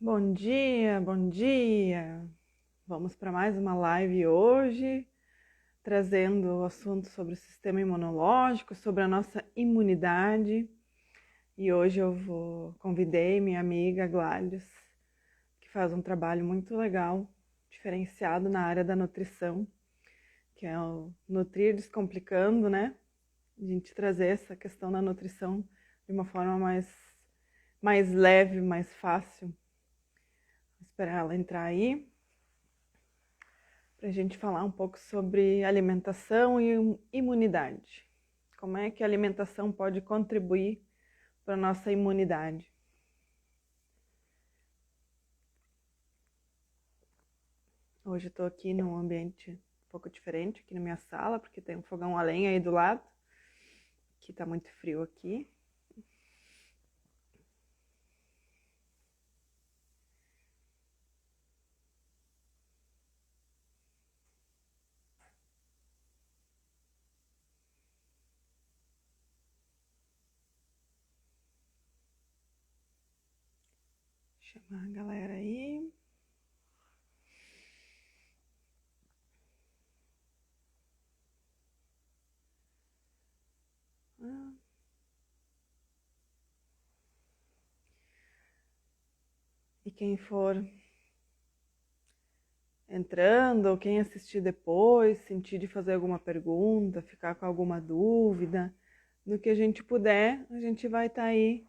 Bom dia, bom dia! Vamos para mais uma live hoje, trazendo o assunto sobre o sistema imunológico, sobre a nossa imunidade. E hoje convidei minha amiga Gladys, que faz um trabalho muito legal, diferenciado na área da nutrição, que é o Nutrir Descomplicando, né? A gente trazer essa questão da nutrição de uma forma mais leve, mais fácil. Vou esperar ela entrar aí, para a gente falar um pouco sobre alimentação e imunidade. Como é que a alimentação pode contribuir para a nossa imunidade? Hoje eu estou aqui num ambiente um pouco diferente, aqui na minha sala, porque tem um fogão a lenha aí do lado, que está muito frio aqui. Chamar a galera aí. E quem for entrando, ou quem assistir depois, sentir de fazer alguma pergunta, ficar com alguma dúvida, no que a gente puder, a gente vai estar aí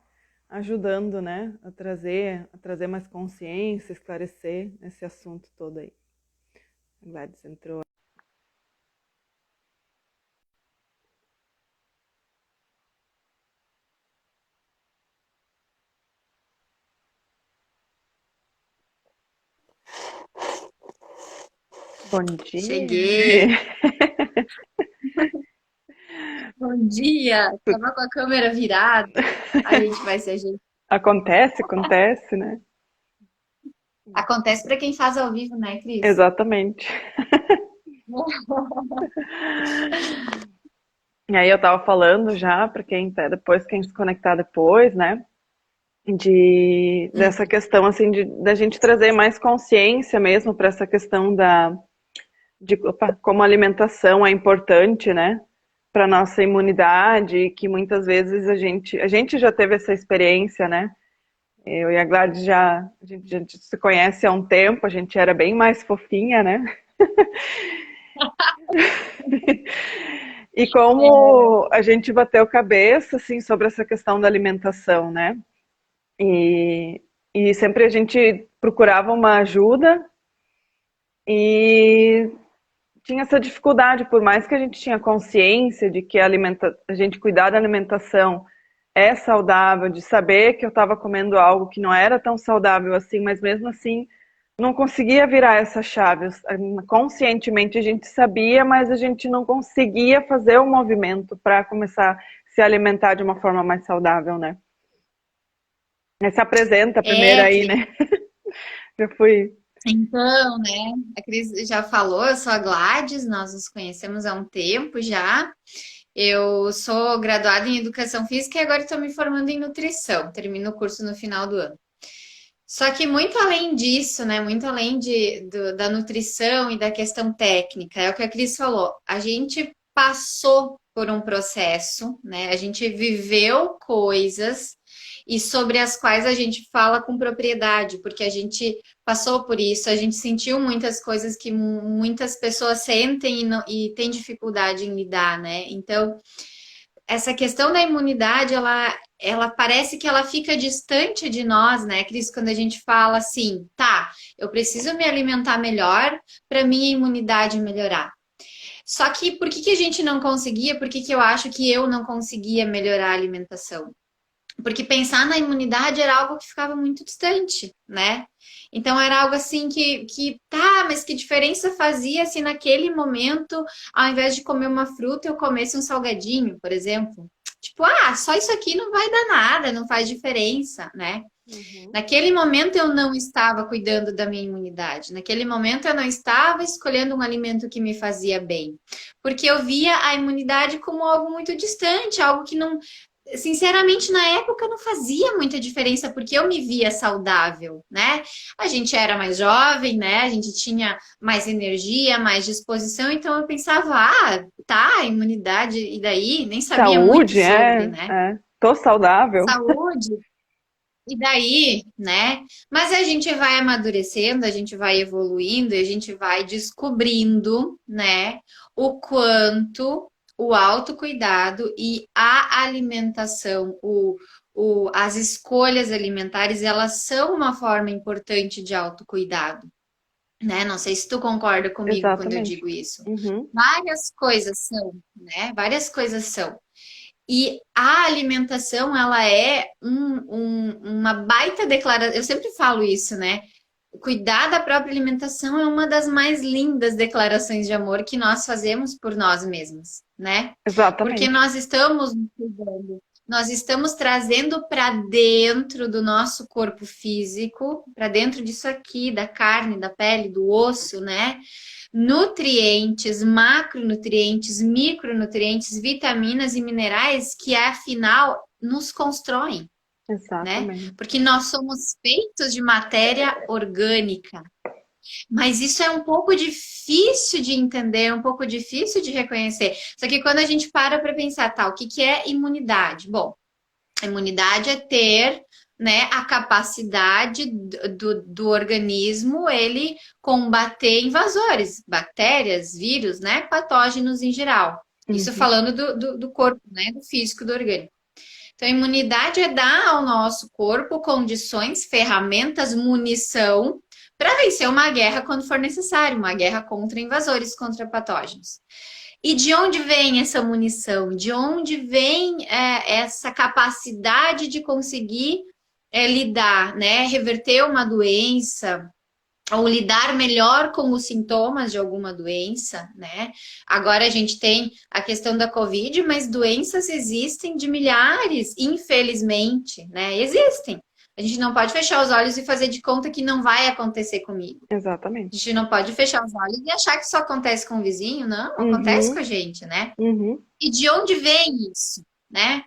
ajudando, né, a trazer mais consciência, esclarecer esse assunto todo aí. A Gladys entrou. Bom dia! Cheguei. Bom dia. Tava com a câmera virada. A gente vai se ajeitar. Acontece, né? Acontece para quem faz ao vivo, né, Cris? Exatamente. E aí eu tava falando já, para quem se conectar depois, né? Dessa Uhum. questão assim da gente trazer mais consciência mesmo para essa questão como a alimentação é importante, né, para nossa imunidade, que muitas vezes a gente já teve essa experiência, né? Eu e a Gladys a gente se conhece há um tempo, a gente era bem mais fofinha, né? E como a gente bateu cabeça assim sobre essa questão da alimentação, né? E, e sempre a gente procurava uma ajuda e tinha essa dificuldade, por mais que a gente tinha consciência de que a gente cuidar da alimentação é saudável, de saber que eu estava comendo algo que não era tão saudável assim, mas mesmo assim não conseguia virar essa chave. Conscientemente a gente sabia, mas a gente não conseguia fazer o movimento para começar a se alimentar de uma forma mais saudável, né? Aí se apresenta primeiro aí, Cris. né? Eu fui. Então, né? A Cris já falou, eu sou a Gladys, nós nos conhecemos há um tempo já. Eu sou graduada em Educação Física e agora estou me formando em Nutrição. Termino o curso no final do ano. Só que muito além disso, né? Muito além da nutrição e da questão técnica, é o que a Cris falou. A gente passou por um processo, né? A gente viveu coisas e sobre as quais a gente fala com propriedade, porque a gente passou por isso, a gente sentiu muitas coisas que muitas pessoas sentem e têm dificuldade em lidar, né? Então, essa questão da imunidade, ela parece que ela fica distante de nós, né, Cris? Quando a gente fala assim, tá, eu preciso me alimentar melhor para minha imunidade melhorar. Só que por que a gente não conseguia? Por que eu acho que eu não conseguia melhorar a alimentação? Porque pensar na imunidade era algo que ficava muito distante, né? Então era algo assim tá, mas que diferença fazia se naquele momento, ao invés de comer uma fruta, eu comesse um salgadinho, por exemplo? Tipo, só isso aqui não vai dar nada, não faz diferença, né? Uhum. Naquele momento eu não estava cuidando da minha imunidade. Naquele momento eu não estava escolhendo um alimento que me fazia bem. Porque eu via a imunidade como algo muito distante, algo que não sinceramente, na época não fazia muita diferença, porque eu me via saudável, né? A gente era mais jovem, né? A gente tinha mais energia, mais disposição, então eu pensava, ah, tá, imunidade, e daí? Nem sabia muito Saúde, sobre, né? tô saudável. Saúde, e daí, né? Mas a gente vai amadurecendo, a gente vai evoluindo, e a gente vai descobrindo, né, o quanto o autocuidado e a alimentação, as escolhas alimentares, elas são uma forma importante de autocuidado, né? Não sei se tu concorda comigo quando eu Exatamente. digo isso. Uhum, Várias coisas são, né? Várias coisas são. E a alimentação, ela é uma baita declaração. Eu sempre falo isso, né? Cuidar da própria alimentação é uma das mais lindas declarações de amor que nós fazemos por nós mesmos, né? Porque exatamente. nós estamos nos cuidando, nós estamos trazendo para dentro do nosso corpo físico, para dentro disso aqui, da carne, da pele, do osso, né? Nutrientes, macronutrientes, micronutrientes, vitaminas e minerais que afinal nos constroem, né? Exatamente. Porque nós somos feitos de matéria orgânica. Mas isso é um pouco difícil de entender, um pouco difícil de reconhecer. Só que quando a gente para pensar, tá, o que que é imunidade? Bom, a imunidade é ter, né, a capacidade do organismo ele combater invasores, bactérias, vírus, né, patógenos em geral. Isso Uhum, falando do corpo, né, do físico, do orgânico. Então, a imunidade é dar ao nosso corpo condições, ferramentas, munição para vencer uma guerra quando for necessário, uma guerra contra invasores, contra patógenos. E de onde vem essa munição? De onde vem essa capacidade de conseguir lidar, né? Reverter uma doença, ou lidar melhor com os sintomas de alguma doença, né? Agora a gente tem a questão da Covid, mas doenças existem de milhares, infelizmente, né? Existem. A gente não pode fechar os olhos e fazer de conta que não vai acontecer comigo. A exatamente. gente não pode fechar os olhos e achar que só acontece com o vizinho, não, acontece com Uhum, a gente, né? uhum, E de onde vem isso, né?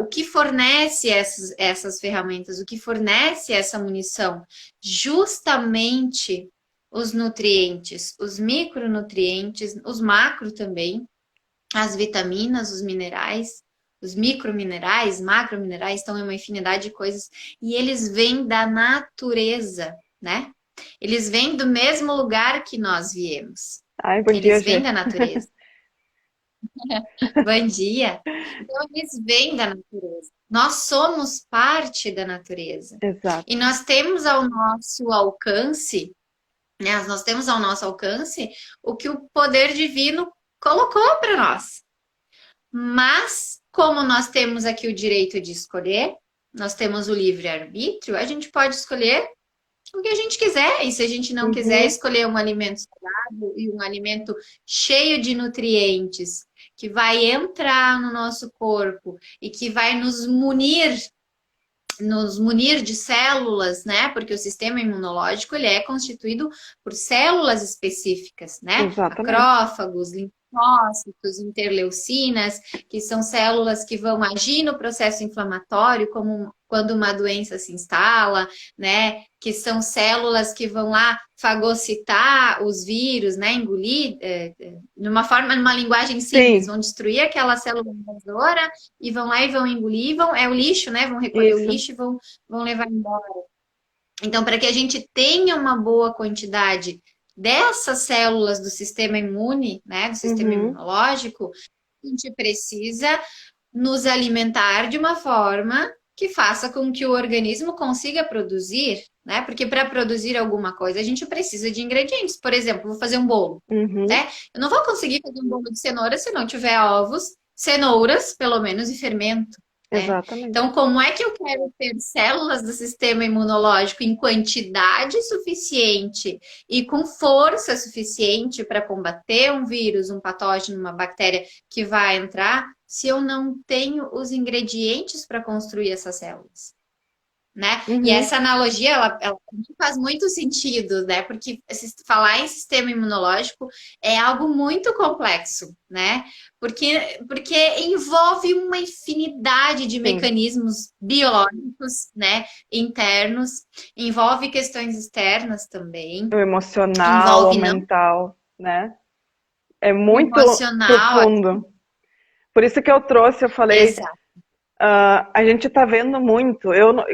O que fornece essas ferramentas, o que fornece essa munição? Justamente os nutrientes, os micronutrientes, os macro também, as vitaminas, os minerais, os microminerais, macrominerais, então é uma infinidade de coisas, e eles vêm da natureza, né? Eles vêm do mesmo lugar que nós viemos. ai, bom dia, Eles vêm Gê. da natureza. Bom dia. Então, eles vêm da natureza. Nós somos parte da natureza. E Exato. nós temos ao nosso alcance, né? Nós temos ao nosso alcance o que o poder divino colocou para nós. Mas, como nós temos aqui o direito de escolher, nós temos o livre-arbítrio, a gente pode escolher o que a gente quiser. E se a gente não quiser Uhum, escolher um alimento saudável e um alimento cheio de nutrientes, que vai entrar no nosso corpo e que vai nos munir de células, né? Porque o sistema imunológico ele é constituído por células específicas, né? exatamente. Macrófagos, linfócitos, interleucinas, que são células que vão agir no processo inflamatório, como quando uma doença se instala, né? Que são células que vão lá fagocitar os vírus, né? Engolir, numa linguagem simples, Sim, vão destruir aquela célula invasora e vão lá e vão engolir, é o lixo, né? Vão recolher o isso. lixo e vão levar embora. Então, para que a gente tenha uma boa quantidade dessas células do sistema imune, né? Do sistema Uhum, imunológico, a gente precisa nos alimentar de uma forma que faça com que o organismo consiga produzir, né? Porque para produzir alguma coisa a gente precisa de ingredientes. Por exemplo, vou fazer um bolo, uhum, né? Eu não vou conseguir fazer um bolo de cenoura se não tiver ovos, cenouras, pelo menos, e fermento, né? exatamente. Então, como é que eu quero ter células do sistema imunológico em quantidade suficiente e com força suficiente para combater um vírus, um patógeno, uma bactéria que vai entrar, se eu não tenho os ingredientes para construir essas células? né? E Uhum. essa analogia, ela faz muito sentido, né? Porque falar em sistema imunológico é algo muito complexo, né? Porque envolve uma infinidade de Sim. mecanismos biológicos, né? Internos, envolve questões externas também, O emocional, o envolve não mental, né? É muito emocional, profundo. Por isso que eu trouxe, eu falei, exato. a gente está vendo muito,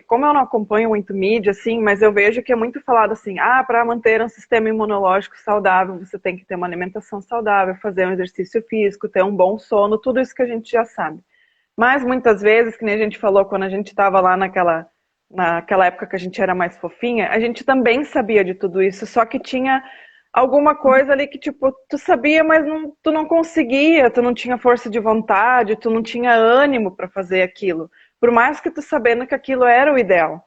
como eu não acompanho muito mídia, assim, mas eu vejo que é muito falado assim, para manter um sistema imunológico saudável, você tem que ter uma alimentação saudável, fazer um exercício físico, ter um bom sono, tudo isso que a gente já sabe. Mas muitas vezes, que nem a gente falou quando a gente estava lá naquela época que a gente era mais fofinha, a gente também sabia de tudo isso, só que tinha alguma coisa ali que, tipo, tu sabia, mas tu não conseguia, tu não tinha força de vontade, tu não tinha ânimo para fazer aquilo, por mais que tu sabendo que aquilo era o ideal.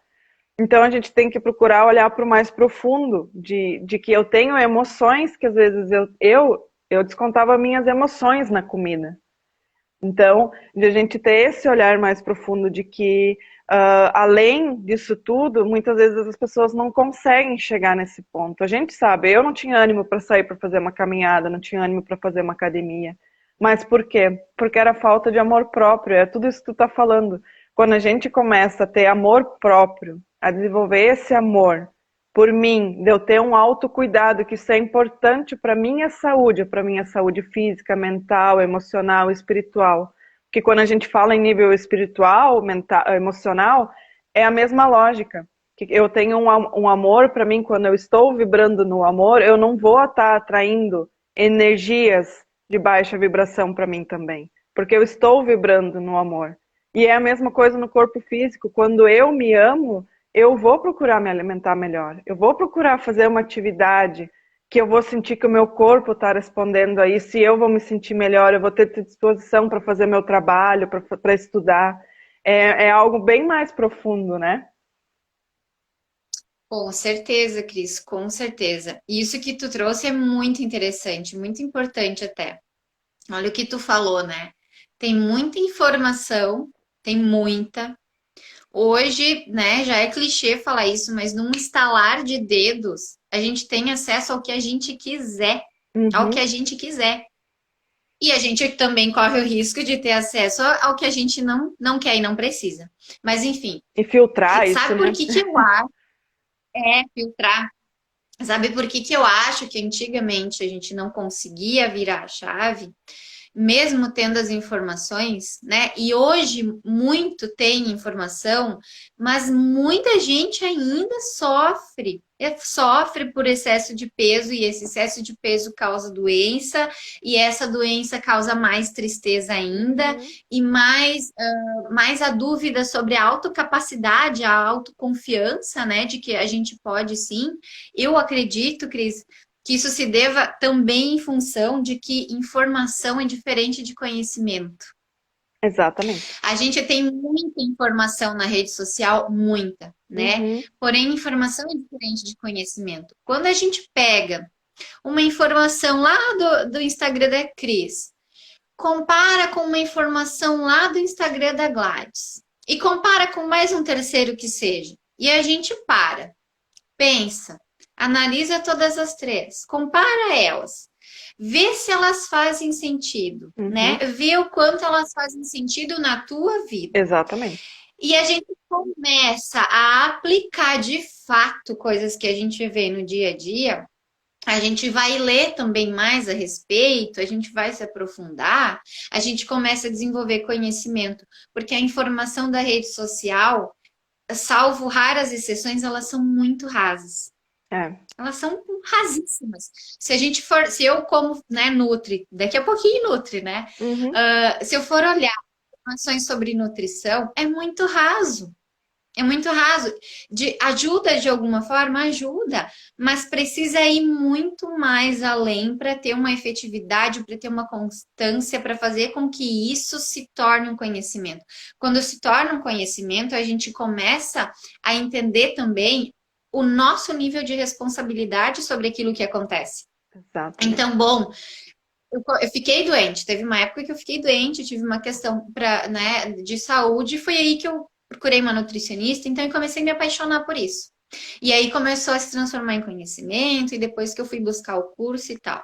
Então a gente tem que procurar olhar para o mais profundo, de que eu tenho emoções que às vezes eu descontava minhas emoções na comida. Então, de a gente ter esse olhar mais profundo de que, além disso tudo, muitas vezes as pessoas não conseguem chegar nesse ponto. A gente sabe, eu não tinha ânimo para sair para fazer uma caminhada, não tinha ânimo para fazer uma academia. Mas por quê? Porque era falta de amor próprio, é tudo isso que tu está falando. Quando a gente começa a ter amor próprio, a desenvolver esse amor por mim, de eu ter um autocuidado, que isso é importante para minha saúde física, mental, emocional, espiritual. Porque quando a gente fala em nível espiritual, mental, emocional, é a mesma lógica. Que eu tenho um amor para mim, quando eu estou vibrando no amor, eu não vou estar atraindo energias de baixa vibração para mim também. Porque eu estou vibrando no amor. E é a mesma coisa no corpo físico. Quando eu me amo, eu vou procurar me alimentar melhor. Eu vou procurar fazer uma atividade que eu vou sentir que o meu corpo está respondendo a isso e eu vou me sentir melhor, eu vou ter disposição para fazer meu trabalho, para estudar. É algo bem mais profundo, né? Com certeza, Cris, com certeza. Isso que tu trouxe é muito interessante, muito importante até. Olha o que tu falou, né? Tem muita informação, tem muita. Hoje, né, já é clichê falar isso, mas num estalar de dedos, a gente tem acesso ao que a gente quiser, ao que Uhum. a gente quiser. E a gente também corre o risco de ter acesso ao que a gente não quer e não precisa. Mas enfim, E filtrar isso, sabe por né? que que eu acho filtrar? Sabe por que que eu acho que antigamente a gente não conseguia virar a chave? Mesmo tendo as informações, né? E hoje muito tem informação, mas muita gente ainda sofre por excesso de peso, e esse excesso de peso causa doença, e essa doença causa mais tristeza ainda, Uhum. e mais a dúvida sobre a autocapacidade, a autoconfiança, né? De que a gente pode sim. Eu acredito, Cris, que isso se deva também em função de que informação é diferente de conhecimento. Exatamente. A gente tem muita informação na rede social, muita, né? Uhum. Porém, informação é diferente de conhecimento. Quando a gente pega uma informação lá do Instagram da Cris, compara com uma informação lá do Instagram da Gladys, e compara com mais um terceiro que seja, e a gente pensa, analisa todas as três, compara elas, vê se elas fazem sentido, né? Uhum. Vê o quanto elas fazem sentido na tua vida. Exatamente. E a gente começa a aplicar de fato coisas que a gente vê no dia a dia. A gente vai ler também mais a respeito, a gente vai se aprofundar, a gente começa a desenvolver conhecimento, porque a informação da rede social, salvo raras exceções, elas são muito rasas. É. Elas são rasíssimas. Se a gente for, se eu como, né, Nutri, daqui a pouquinho Nutri, né? Uhum. Se eu for olhar informações sobre nutrição, é muito raso. É muito raso. Ajuda de alguma forma? Ajuda, mas precisa ir muito mais além para ter uma efetividade, para ter uma constância, para fazer com que isso se torne um conhecimento. Quando se torna um conhecimento, a gente começa a entender também o nosso nível de responsabilidade sobre aquilo que acontece. Exatamente. Então, bom, eu fiquei doente. Teve uma época que eu fiquei doente, tive uma questão né, de saúde, e foi aí que eu procurei uma nutricionista, então eu comecei a me apaixonar por isso. E aí começou a se transformar em conhecimento, e depois que eu fui buscar o curso e tal.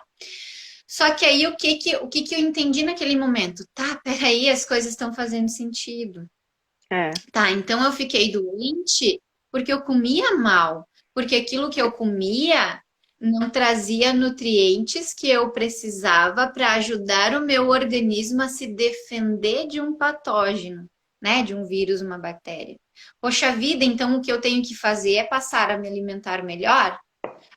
Só que aí o que eu entendi naquele momento? Tá, peraí, as coisas estão fazendo sentido. É, Tá, então eu fiquei doente porque eu comia mal, porque aquilo que eu comia não trazia nutrientes que eu precisava para ajudar o meu organismo a se defender de um patógeno, né? De um vírus, uma bactéria. Poxa vida, então o que eu tenho que fazer é passar a me alimentar melhor?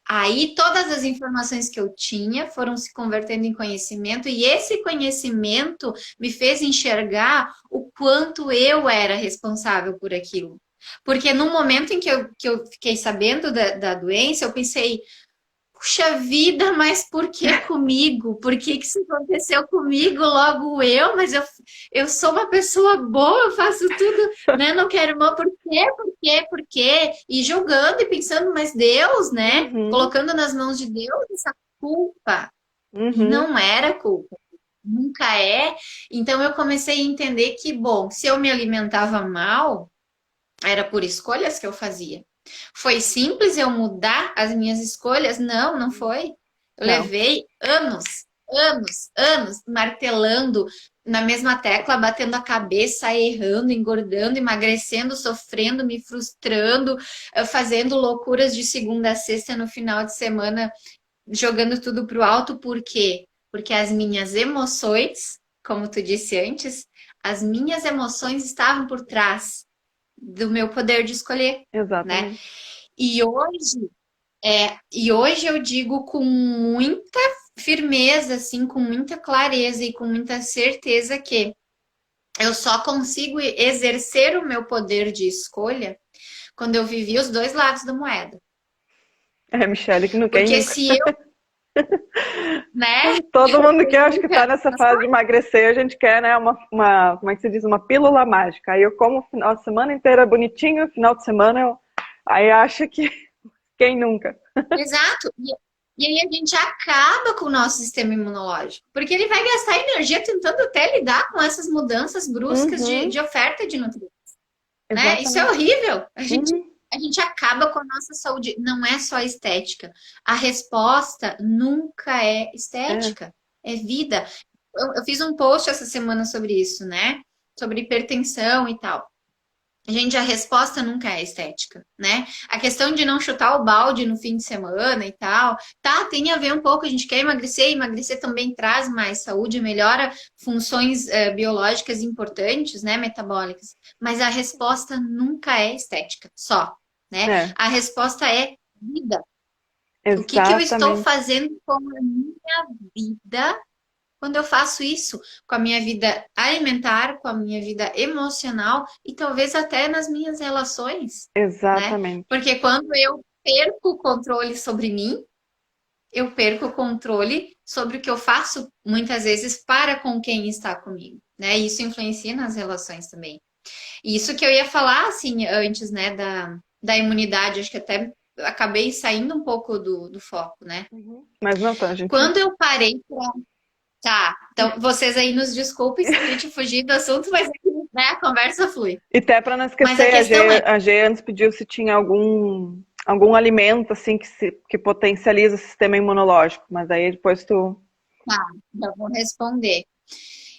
Aí todas as informações que eu tinha foram se convertendo em conhecimento, e esse conhecimento me fez enxergar o quanto eu era responsável por aquilo. Porque no momento em que eu fiquei sabendo da doença, eu pensei, puxa vida, mas por que comigo? Por que que isso aconteceu comigo? Logo eu, mas eu sou uma pessoa boa, eu faço tudo, né? Não quero mal, por quê? Por quê? Por quê? E julgando e pensando, mas Deus, né? uhum, Colocando nas mãos de Deus essa culpa. E uhum, não era culpa, nunca é. Então eu comecei a entender que, bom, se eu me alimentava mal, era por escolhas que eu fazia. Foi simples eu mudar as minhas escolhas? Não, não foi. Eu não, levei anos, anos, anos martelando na mesma tecla, batendo a cabeça, errando, engordando, emagrecendo, sofrendo, me frustrando, fazendo loucuras de segunda a sexta no final de semana, jogando tudo pro alto. Por quê? Porque as minhas emoções, como tu disse antes, as minhas emoções estavam por trás do meu poder de escolher, né? exatamente. E hoje, e hoje eu digo com muita firmeza, assim, com muita clareza e com muita certeza que eu só consigo exercer o meu poder de escolha quando eu vivi os dois lados da moeda. É, Michele, que não quem Porque nunca. se eu, né? Todo mundo que Quem acho que tá nunca nessa fase de emagrecer, a gente quer, né, como é que se diz, uma pílula mágica. Aí eu como o final de semana inteira bonitinho, final de semana eu, aí acha que quem nunca. Exato. E aí a gente acaba com o nosso sistema imunológico, porque ele vai gastar energia tentando até lidar com essas mudanças bruscas de, Uhum, de oferta de nutrientes, né? Isso é exatamente. horrível. A gente, Uhum, a gente acaba com a nossa saúde. Não é só estética. A resposta nunca é é, estética, é vida. Eu fiz um post essa semana sobre isso, né? Sobre hipertensão e tal. Gente, a resposta nunca é estética, né? A questão de não chutar o balde no fim de semana e tal, tá, tem a ver um pouco, a gente quer emagrecer, emagrecer também traz mais saúde, melhora funções biológicas importantes, né, metabólicas, mas a resposta nunca é estética, só, né? é, A resposta é vida. O que que eu estou exatamente. fazendo com a minha vida quando eu faço isso com a minha vida alimentar, com a minha vida emocional e talvez até nas minhas relações, né? Exatamente. Porque quando eu perco o controle sobre mim, eu perco o controle sobre o que eu faço muitas vezes para com quem está comigo, né? Isso influencia nas relações também. E isso que eu ia falar assim antes, né, da imunidade, acho que até acabei saindo um pouco do foco, né? Uhum. Mas não, tá, a gente. Quando eu parei. Tá, então vocês aí nos desculpem se a gente fugir do assunto, mas aqui, né, a conversa flui. E até para não Mas a esquecer, questão é, A G antes pediu se tinha algum alimento assim que potencializa o sistema imunológico, mas aí depois tu. tá, já vou responder.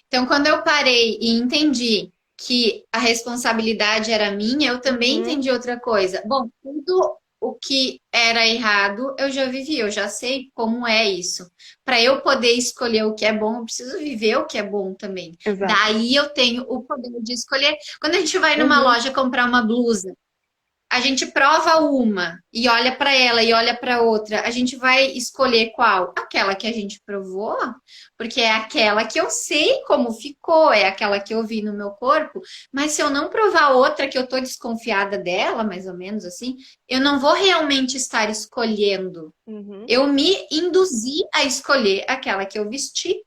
Então, quando eu parei e entendi que a responsabilidade era minha, eu também Uhum, entendi outra coisa. Bom, tudo o que era errado eu já vivi, eu já sei como é isso. Para eu poder escolher o que é bom, eu preciso viver o que é bom também. exato. Daí eu tenho o poder de escolher. Quando a gente vai numa Uhum, loja comprar uma blusa, a gente prova uma e olha para ela e olha para outra, a gente vai escolher qual? Aquela que a gente provou, porque é aquela que eu sei como ficou, é aquela que eu vi no meu corpo, mas se eu não provar outra que eu tô desconfiada dela, mais ou menos assim, eu não vou realmente estar escolhendo. uhum, Eu me induzi a escolher aquela que eu vesti.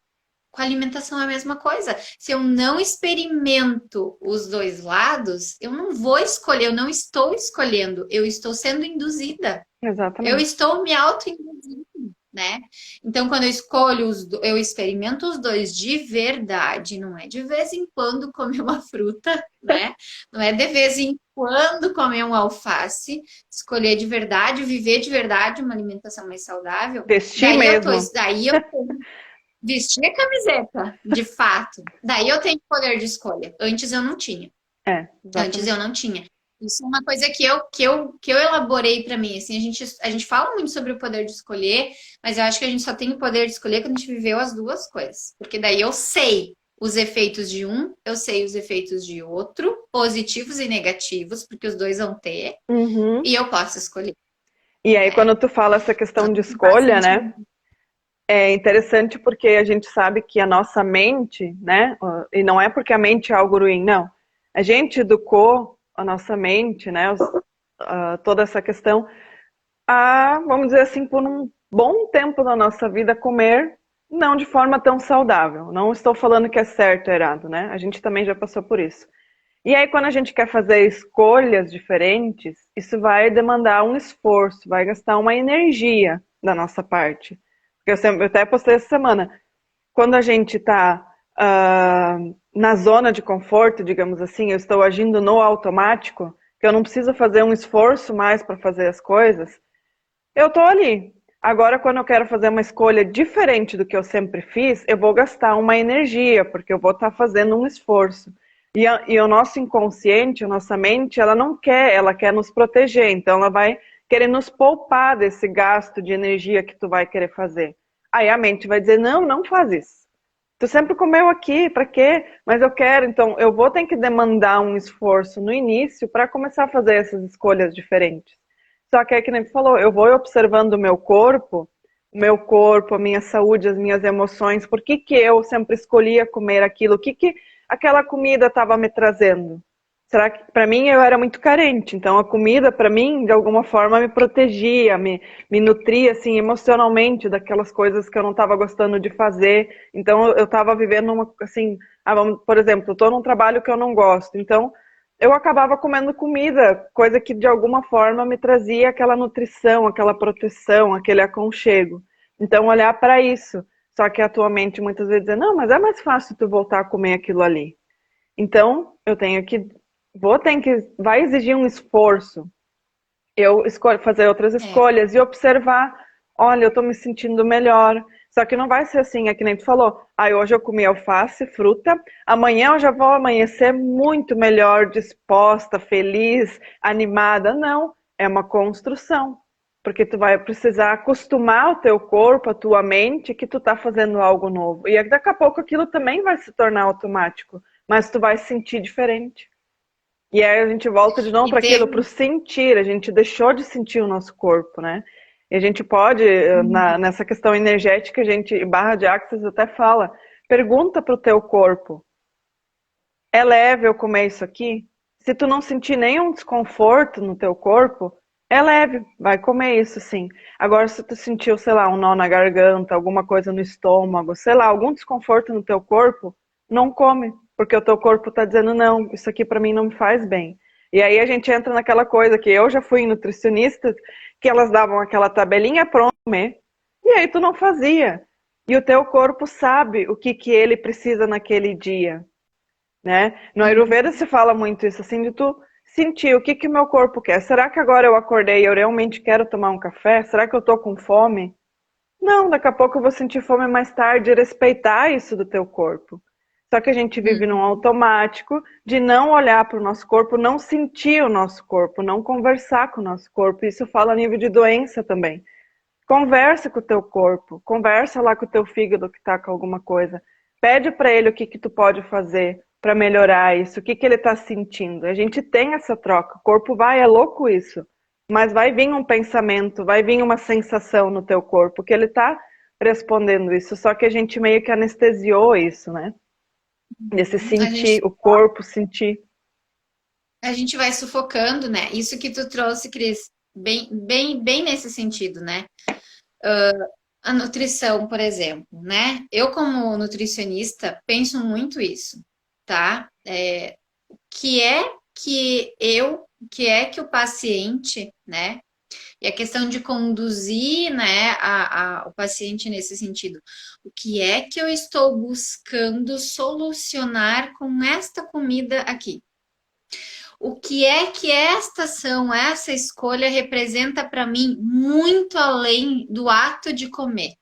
Com a alimentação é a mesma coisa. Se eu não experimento os dois lados, eu não vou escolher, eu não estou escolhendo, eu estou sendo induzida. Eu exatamente. estou me auto-induzindo. né? Então, quando eu escolho eu experimento os dois de verdade, não é de vez em quando comer uma fruta, né? Não é de vez em quando comer um alface, escolher de verdade, viver de verdade uma alimentação mais saudável. Vestir mesmo. Daí eu vestir a camiseta, de fato. Daí eu tenho poder de escolha. Antes eu não tinha. É, Antes eu exatamente. não tinha. Isso é uma coisa que eu elaborei para mim. Assim, a gente fala muito sobre o poder de escolher, mas eu acho que a gente só tem o poder de escolher quando a gente viveu as duas coisas. Porque daí eu sei os efeitos de um, eu sei os efeitos de outro, positivos e negativos, porque os dois vão ter, Uhum. e eu posso escolher, E aí, né? quando tu fala essa questão Então, de faz escolha, né? sentido. É interessante porque a gente sabe que a nossa mente, né? E não é porque a mente é algo ruim, não. A gente educou a nossa mente, né? Toda essa questão a, vamos dizer assim, por um bom tempo da nossa vida comer não de forma tão saudável. Não estou falando que é certo ou errado, né? A gente também já passou por isso. E aí, quando a gente quer fazer escolhas diferentes, isso vai demandar um esforço, vai gastar uma energia da nossa parte. Porque eu até postei essa semana, quando a gente está na zona de conforto, digamos assim, eu estou agindo no automático, que eu não preciso fazer um esforço mais para fazer as coisas, eu tô ali. Agora, quando eu quero fazer uma escolha diferente do que eu sempre fiz, eu vou gastar uma energia, porque eu vou estar fazendo um esforço. E o nosso inconsciente, a nossa mente, ela não quer, ela quer nos proteger. Então, ela vai querer nos poupar desse gasto de energia que tu vai querer fazer. Aí a mente vai dizer, não, não faz isso. Tu sempre comeu aqui, para quê? Mas eu quero, então eu vou ter que demandar um esforço no início para começar a fazer essas escolhas diferentes. Só que é que nem tu falou, eu vou observando o meu corpo, a minha saúde, as minhas emoções, por que que eu sempre escolhia comer aquilo? O que que aquela comida estava me trazendo? Será que para mim eu era muito carente? Então a comida para mim de alguma forma me protegia, me nutria assim emocionalmente daquelas coisas que eu não estava gostando de fazer. Então eu estava vivendo uma assim, por exemplo, eu estou num trabalho que eu não gosto. Então eu acabava comendo comida, coisa que de alguma forma me trazia aquela nutrição, aquela proteção, aquele aconchego. Então, olhar para isso. Só que atualmente muitas vezes dizer, não, mas é mais fácil tu voltar a comer aquilo ali. Então, eu tenho que, vai exigir um esforço. Eu escolho fazer outras É. escolhas e observar, olha, eu estou me sentindo melhor. Só que não vai ser assim, é que nem tu falou. Aí hoje eu comi alface, fruta, amanhã eu já vou amanhecer muito melhor, disposta, feliz, animada. Não, é uma construção. Porque tu vai precisar acostumar o teu corpo, a tua mente, que tu tá fazendo algo novo. E daqui a pouco aquilo também vai se tornar automático, mas tu vai sentir diferente. E aí a gente volta de novo E para aquilo, teve. para o sentir. A gente deixou de sentir o nosso corpo, né? E a gente pode, nessa questão energética, a gente, Barra de Axis até fala, pergunta para o teu corpo, é leve eu comer isso aqui? Se tu não sentir nenhum desconforto no teu corpo, é leve, vai comer isso sim. Agora, se tu sentiu, sei lá, um nó na garganta, alguma coisa no estômago, sei lá, algum desconforto no teu corpo, não come, porque o teu corpo tá dizendo, não, isso aqui para mim não me faz bem. E aí a gente entra naquela coisa que eu já fui em nutricionistas, que elas davam aquela tabelinha pronta pra comer, e aí tu não fazia. E o teu corpo sabe o que que ele precisa naquele dia, né? No Ayurveda Uhum. se fala muito isso, assim, de tu sentir o que que meu corpo quer. Será que agora eu acordei e eu realmente quero tomar um café? Será que eu tô com fome? Não, daqui a pouco eu vou sentir fome mais tarde e respeitar isso do teu corpo. Só que a gente vive num Uhum. automático de não olhar para o nosso corpo, não sentir o nosso corpo, não conversar com o nosso corpo. Isso fala a nível de doença também. Conversa com o teu corpo, conversa lá com o teu fígado que está com alguma coisa. Pede para ele o que que tu pode fazer para melhorar isso, o que que ele está sentindo. A gente tem essa troca. O corpo vai, é louco isso. Mas vai vir um pensamento, vai vir uma sensação no teu corpo que ele está respondendo isso. Só que a gente meio que anestesiou isso, né? Desse A gente, sentir, o corpo sentir. a gente vai sufocando, né? Isso que tu trouxe, Cris, bem, bem, bem nesse sentido, né? A nutrição, por exemplo, né? Eu, como nutricionista, penso muito isso, tá? Que é que o paciente, né? E a questão de conduzir, né, o paciente nesse sentido. O que é que eu estou buscando solucionar com esta comida aqui? O que é que esta ação, essa escolha representa para mim muito além do ato de comer,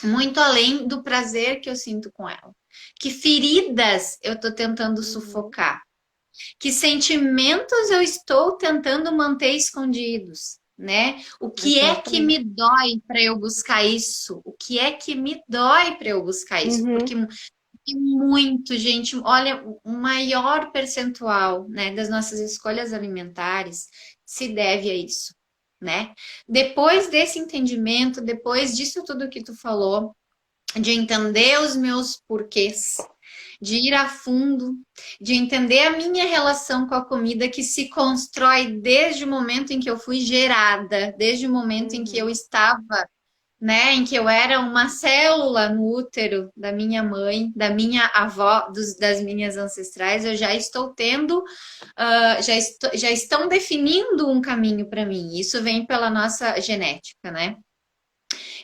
muito além do prazer que eu sinto com ela? Que feridas eu estou tentando sufocar? Que sentimentos eu estou tentando manter escondidos, né? O que é que Exatamente. me dói para eu buscar isso? O que é que me dói para eu buscar isso? Porque muito, gente, olha, o maior percentual, né, das nossas escolhas alimentares se deve a isso, né? Depois desse entendimento, depois disso tudo que tu falou, de entender os meus porquês, de ir a fundo, de entender a minha relação com a comida que se constrói desde o momento em que eu fui gerada, desde o momento em que eu estava, né, em que eu era uma célula no útero da minha mãe, da minha avó, das minhas ancestrais, eu já estou tendo, já estão definindo um caminho para mim. Isso vem pela nossa genética, né?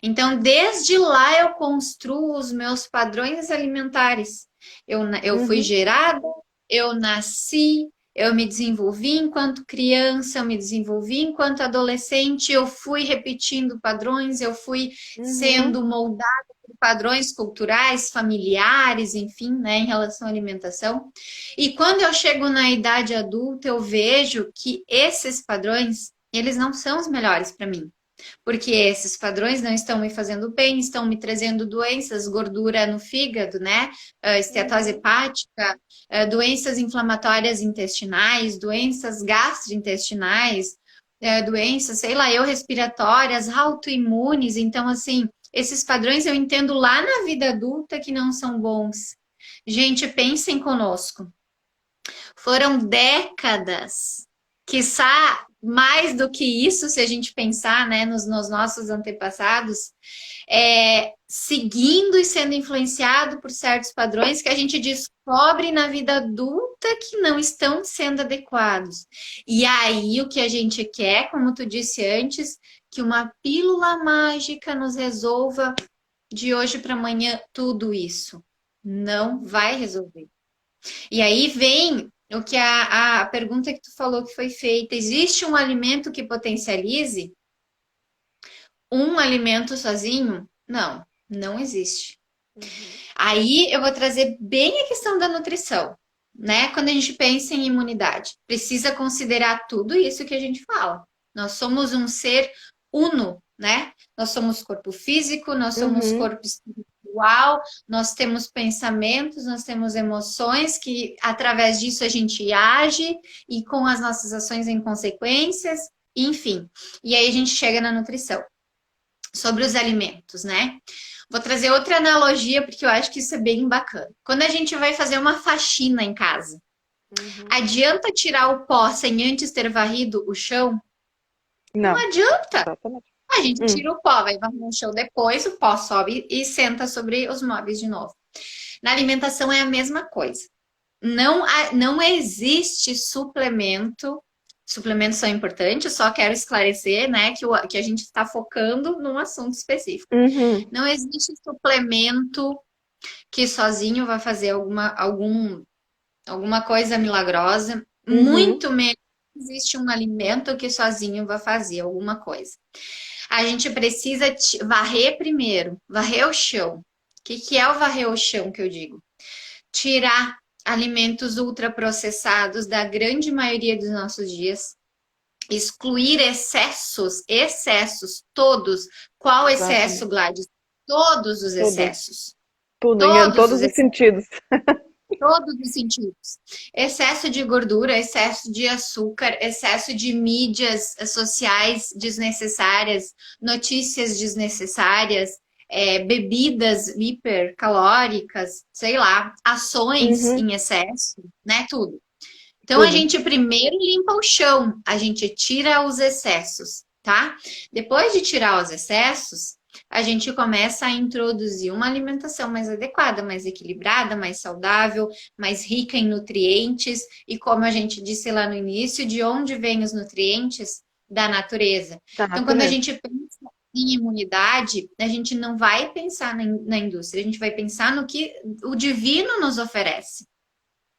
Então, desde lá eu construo os meus padrões alimentares. Eu fui Uhum. gerada, eu nasci, eu me desenvolvi enquanto criança, eu me desenvolvi enquanto adolescente, eu fui repetindo padrões, eu fui Uhum. sendo moldada por padrões culturais, familiares, enfim, né, em relação à alimentação. E quando eu chego na idade adulta, eu vejo que esses padrões, eles não são os melhores para mim. Porque esses padrões não estão me fazendo bem, estão me trazendo doenças, gordura no fígado, né? Esteatose Uhum. hepática, doenças inflamatórias intestinais, doenças gastrointestinais, doenças, sei lá, eu respiratórias, autoimunes. Então, assim, esses padrões eu entendo lá na vida adulta que não são bons. Gente, pensem conosco. Foram décadas, quiçá mais do que isso, se a gente pensar, né, nos nossos antepassados, seguindo e sendo influenciado por certos padrões que a gente descobre na vida adulta que não estão sendo adequados. E aí o que a gente quer, como tu disse antes, que uma pílula mágica nos resolva de hoje para amanhã tudo isso. Não vai resolver. E aí vem o que a pergunta que tu falou que foi feita. Existe um alimento que potencialize? Um alimento sozinho? Não, não existe. Uhum. Aí eu vou trazer bem a questão da nutrição, né? Quando a gente pensa em imunidade, precisa considerar tudo isso que a gente fala. Nós somos um ser uno, né? Nós somos corpo físico, nós somos Uhum. corpo espiritual, nós temos pensamentos, nós temos emoções que através disso a gente age e com as nossas ações em consequências, enfim. E aí a gente chega na nutrição, sobre os alimentos, né? Vou trazer outra analogia porque eu acho que isso é bem bacana. Quando a gente vai fazer uma faxina em casa, Uhum. adianta tirar o pó sem antes ter varrido o chão? Não Não, adianta. exatamente. A gente Hum. tira o pó, vai varrer o chão depois, o pó sobe e senta sobre os móveis de novo. Na alimentação é a mesma coisa. Não existe suplemento. Suplementos são importantes, só quero esclarecer, né, que a gente está focando num assunto específico. Uhum. Não existe suplemento que sozinho vai fazer alguma coisa milagrosa, Uhum. muito menos existe um alimento que sozinho vai fazer alguma coisa. A gente precisa varrer primeiro, varrer o chão. O que é o varrer o chão que eu digo? Tirar alimentos ultraprocessados da grande maioria dos nossos dias, excluir excessos, todos. Qual excesso, Exatamente. Gladys? Todos os Tudo. excessos. Tudo, em Todos todos os os excessos. sentidos. Todos os sentidos. Excesso de gordura, excesso de açúcar, excesso de mídias sociais desnecessárias, notícias desnecessárias, bebidas hipercalóricas, sei lá, ações Uhum. em excesso, né? Tudo. Então a Tudo. gente primeiro limpa o chão, a gente tira os excessos, tá? Depois de tirar os excessos, a gente começa a introduzir uma alimentação mais adequada, mais equilibrada, mais saudável, mais rica em nutrientes. E como a gente disse lá no início, de onde vêm os nutrientes? da natureza. Da Então, quando a natureza. gente pensa em imunidade, a gente não vai pensar na indústria, a gente vai pensar no que o divino nos oferece.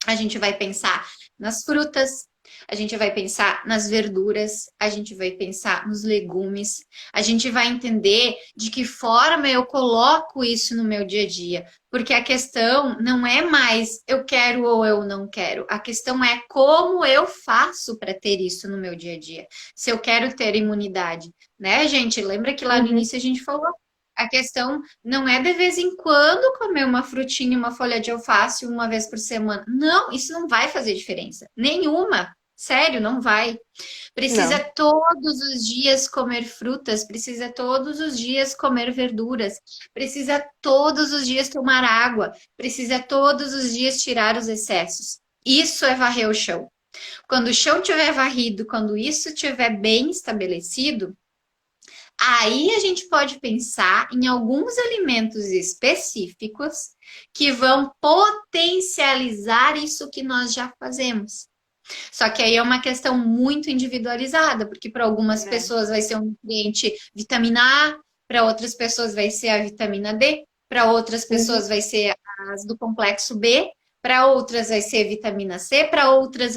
A gente vai pensar nas frutas, a gente vai pensar nas verduras, a gente vai pensar nos legumes, a gente vai entender de que forma eu coloco isso no meu dia a dia. Porque a questão não é mais eu quero ou eu não quero, a questão é como eu faço para ter isso no meu dia a dia. Se eu quero ter imunidade, né, gente? Lembra que lá no Uhum. início a gente falou. A questão não é de vez em quando comer uma frutinha, uma folha de alface uma vez por semana. Não, isso não vai fazer diferença. Nenhuma. Sério, não vai. Precisa Não, todos os dias comer frutas, precisa todos os dias comer verduras, precisa todos os dias tomar água, precisa todos os dias tirar os excessos. Isso é varrer o chão. Quando o chão tiver varrido, quando isso estiver bem estabelecido, aí a gente pode pensar em alguns alimentos específicos que vão potencializar isso que nós já fazemos. Só que aí é uma questão muito individualizada, porque para algumas né? pessoas vai ser um nutriente vitamina A, para outras pessoas vai ser a vitamina D, para outras Uhum. pessoas vai ser as do complexo B, para outras vai ser vitamina C, para outras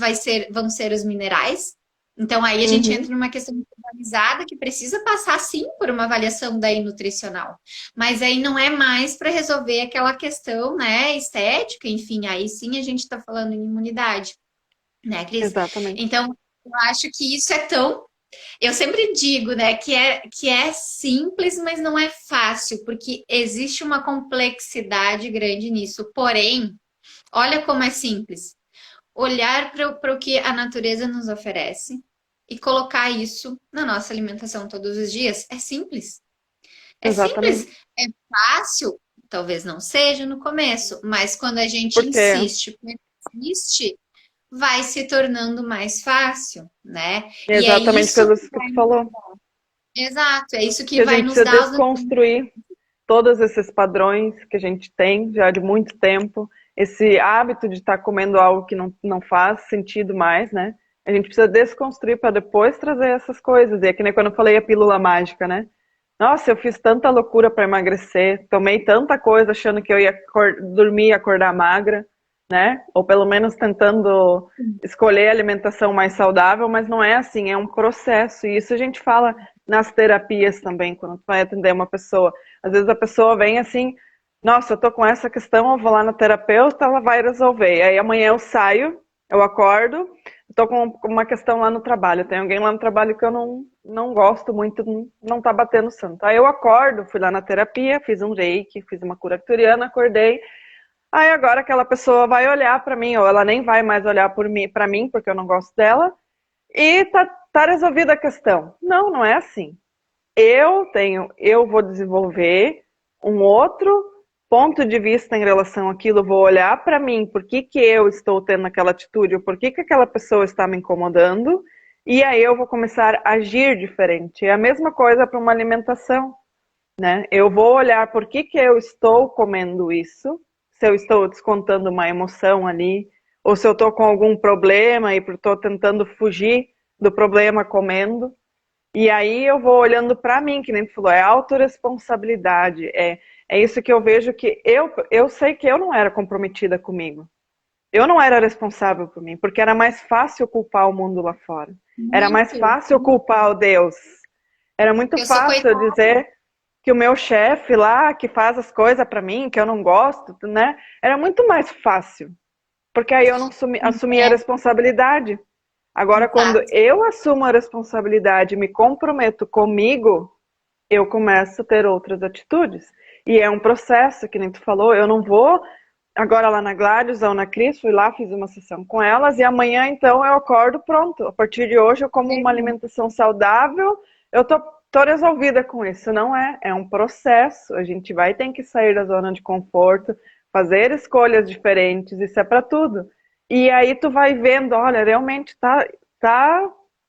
vão ser os minerais. Então aí a gente Uhum. entra numa questão individualizada que precisa passar sim por uma avaliação daí nutricional. Mas aí não é mais para resolver aquela questão, né, estética, enfim, aí sim a gente está falando em imunidade, né, Cris? Exatamente. Então, eu acho que isso é tão. Eu sempre digo, né, que é simples, mas não é fácil, porque existe uma complexidade grande nisso. Porém, olha como é simples. Olhar para o que a natureza nos oferece e colocar isso na nossa alimentação todos os dias. É simples. É simples. Exatamente. É fácil? Talvez não seja no começo, mas quando a gente Porque, insiste, persiste, vai se tornando mais fácil, né? E é exatamente isso pelo que isso que vai. tu falou, Exato, é isso que que a vai gente nos precisa dar os nutrientes. desconstruir todos esses padrões que a gente tem já de muito tempo, esse hábito de estar comendo algo que não faz sentido mais, né? A gente precisa desconstruir para depois trazer essas coisas. E é que nem quando eu falei a pílula mágica, né? Nossa, eu fiz tanta loucura para emagrecer, tomei tanta coisa achando que eu ia dormir e acordar magra, né? Ou pelo menos tentando escolher a alimentação mais saudável, mas não é assim, é um processo. E isso a gente fala nas terapias também, quando tu vai atender uma pessoa. Às vezes a pessoa vem assim, nossa, eu tô com essa questão, eu vou lá na terapeuta, ela vai resolver. E aí amanhã eu saio, eu acordo, eu tô com uma questão lá no trabalho. Tem alguém lá no trabalho que eu não gosto muito, não tá batendo santo. Aí eu acordo, fui lá na terapia, fiz um reiki, fiz uma cura acturiana, acordei. Aí agora aquela pessoa vai olhar pra mim, ou ela nem vai mais olhar pra mim, porque eu não gosto dela, e tá resolvida a questão. Não, não é assim. Eu vou desenvolver um outro ponto de vista em relação àquilo, vou olhar para mim, por que que eu estou tendo aquela atitude, ou por que que aquela pessoa está me incomodando, e aí eu vou começar a agir diferente. É a mesma coisa para uma alimentação, né? Eu vou olhar por que que eu estou comendo isso, se eu estou descontando uma emoção ali, ou se eu estou com algum problema e estou tentando fugir do problema comendo. E aí eu vou olhando para mim, que nem tu falou, é autorresponsabilidade. É isso que eu vejo que eu sei que eu não era comprometida comigo. Eu não era responsável por mim, porque era mais fácil culpar o mundo lá fora. Era mais Muito. fácil culpar o Deus. Era muito Eu sou fácil eu coitada. dizer que o meu chefe lá, que faz as coisas para mim, que eu não gosto, né? Era muito mais fácil, porque aí eu não assumi a É, responsabilidade. Agora, quando exato. eu assumo a responsabilidade e me comprometo comigo, eu começo a ter outras atitudes. E é um processo, que nem tu falou, eu não vou agora lá na Gladys ou na Cris, fui lá, fiz uma sessão com elas, e amanhã então eu acordo pronto. A partir de hoje eu como uma alimentação saudável, eu tô resolvida com isso. Não é, é um processo. A gente vai ter que sair da zona de conforto, fazer escolhas diferentes, isso é para tudo. E aí tu vai vendo, olha, realmente